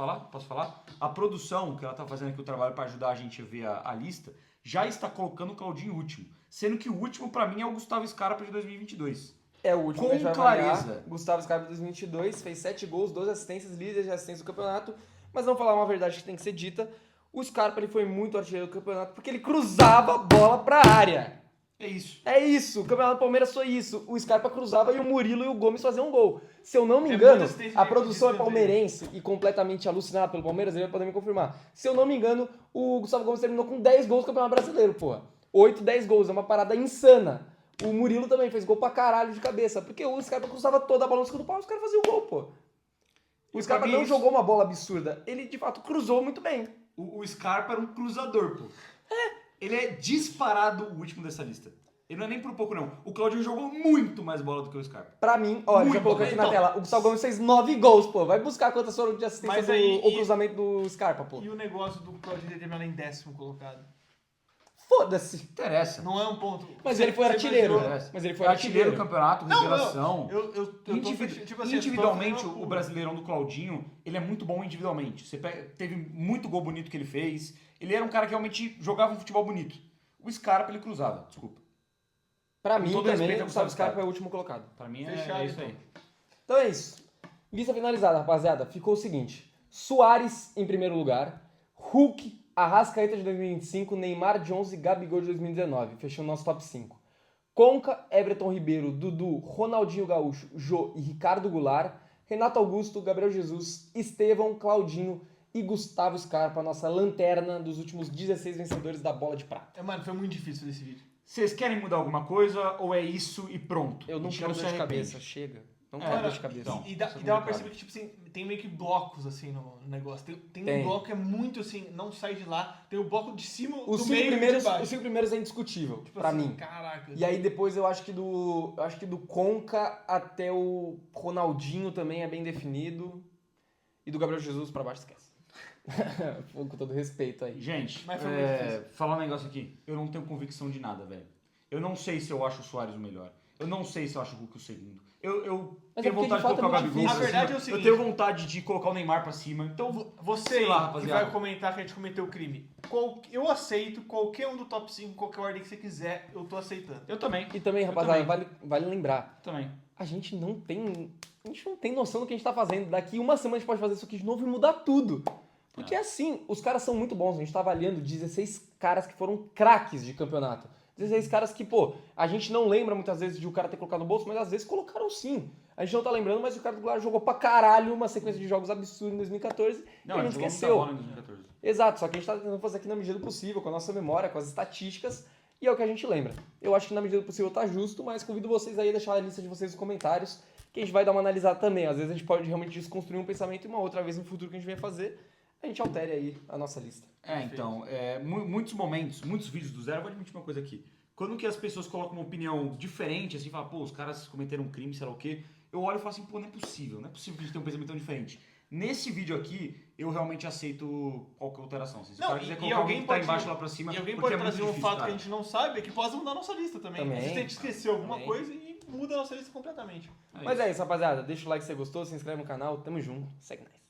falar? A produção, que ela tá fazendo aqui o trabalho para ajudar a gente a ver a lista, já está colocando o Claudinho em último. Sendo que o último, pra mim, é o Gustavo Scarpa de 2022. É o último Com que a gente vai avaliar. clareza. Gustavo Scarpa, 2022, fez 7 gols, 12 assistências, líder de assistência do campeonato. Mas vamos falar uma verdade que tem que ser dita. O Scarpa ele foi muito artilheiro do campeonato porque ele cruzava a bola pra área. É isso. É isso, o Campeonato do Palmeiras foi isso. O Scarpa cruzava e o Murilo e o Gomes faziam um gol. Se eu não me É engano, muita assistência a de produção é desvio palmeirense e completamente alucinada pelo Palmeiras, ele vai poder me confirmar. Se eu não me engano, o Gustavo Gomes terminou com 10 gols no Campeonato Brasileiro, porra. 8, 10 gols, é uma parada insana. O Murilo também fez gol pra caralho de cabeça, porque o Scarpa cruzava toda a bola no segundo pau e os caras faziam gol, pô. O E Scarpa pra mim não isso- jogou uma bola absurda, ele de fato cruzou muito bem. O Scarpa era um cruzador, pô. Ele é disparado o último dessa lista. Ele não é nem por pouco, não. O Claudinho jogou muito mais bola do que o Scarpa. Pra mim, ó, Muito já coloquei bom. aqui na Então, tela, o Gustavo Gomes fez 9 gols, pô. Vai buscar quantas foram de assistência Mas do aí- o cruzamento do Scarpa, pô. E o negócio do Claudinho terminar em 10º colocado. Foda-se. Interessa. Não é um ponto. Mas Você- ele foi você artilheiro. imaginou- Interessa. Mas ele foi artilheiro do artilheiro. campeonato, Não, revelação. eu tô tipo assim, Individualmente, eu tô o Brasileirão do Claudinho, ele é muito bom individualmente. Teve muito gol bonito que ele fez. Ele era um cara que realmente jogava um futebol bonito. O Scarpa, ele cruzava, desculpa. Pra Com mim todo também, respeito o ao Gustavo Gustavo Scarpa é o último colocado. Pra mim Fechado, é isso aí. Então é isso. Lista finalizada, rapaziada. Ficou o seguinte. Suárez em primeiro lugar. Hulk, Arrascaeta de 2025, Neymar de 11 e Gabigol de 2019. Fechando nosso top 5. Conca, Everton Ribeiro, Dudu, Ronaldinho Gaúcho, Jô e Ricardo Goulart. Renato Augusto, Gabriel Jesus, Estevão, Claudinho e Gustavo Scarpa, nossa lanterna dos últimos 16 vencedores da Bola de Prata. Mano, foi muito difícil esse vídeo. Vocês querem mudar alguma coisa ou é isso e pronto? Eu não A gente quero se dor de arrepende. cabeça, chega. Não É, quero dor Mano, de cabeça. então. e dá isso é pra complicado. perceber que, tipo assim, tem meio que blocos, assim, no negócio. Tem Tem. um bloco que é muito, assim, não sai de lá. Tem o bloco de cima, Os do cinco meio e primeiros, de baixo. os 5 primeiros é indiscutível, Tipo pra assim, mim. Caraca. E aí depois eu acho que do Conca até o Ronaldinho também é bem definido. E do Gabriel Jesus pra baixo esquece. Com todo respeito aí. Gente, Mas foi muito difícil. falar um negócio aqui. Eu não tenho convicção de nada, velho. Eu não sei se eu acho o Soares o melhor. Eu não sei se eu acho o Hulk o segundo. Eu Mas tenho é porque, vontade de de fato, colocar o é muito Gabigol pra difícil. A verdade cima. é o seguinte. Eu tenho vontade de colocar o Neymar pra cima. Então, Você sei lá, que rapaziada. vai comentar que a gente cometeu o crime. Eu aceito qualquer um do top 5, qualquer ordem que você quiser, eu tô aceitando. eu também. E também, rapaziada, também. vale lembrar. Também. A gente não tem noção do que a gente tá fazendo. Daqui uma semana a gente pode fazer isso aqui de novo e mudar tudo. Porque assim, os caras são muito bons. A gente tá avaliando 16 caras que foram craques de campeonato. 16 caras que, pô, a gente não lembra muitas vezes de o cara ter colocado no bolso, mas às vezes colocaram sim. A gente não tá lembrando, mas o Ricardo Goulart jogou pra caralho uma sequência de jogos absurdos em 2014 Não, e a ele gente jogou muita esqueceu. bola em 2014. Exato, só que a gente tá tentando fazer aqui na medida do possível, com a nossa memória, com as estatísticas, e é o que a gente lembra. Eu acho que na medida do possível tá justo, mas convido vocês aí a deixar a lista de vocês nos comentários, que a gente vai dar uma analisada também. Às vezes a gente pode realmente desconstruir um pensamento e uma outra vez no futuro que a gente venha fazer, a gente altere aí a nossa lista. Então, muitos momentos, muitos vídeos do Zero, eu vou admitir uma coisa aqui. Quando que as pessoas colocam uma opinião diferente, assim, falam, pô, os caras cometeram um crime, sei lá o quê, eu olho e falo assim, pô, não é possível que a gente tenha um pensamento tão diferente. Nesse vídeo aqui, eu realmente aceito qualquer alteração. Se o Não, cara quiser e colocar alguém alguém que tá pode- embaixo lá pra cima, E alguém porque pode é muito trazer um difícil, fato cara. que a gente não sabe, que pode mudar a nossa lista também. Também, Às vezes a gente esqueceu alguma também. coisa e muda a nossa lista completamente. Mas é isso, rapaziada. Deixa o like se você gostou, se inscreve no canal, tamo junto, segue nós.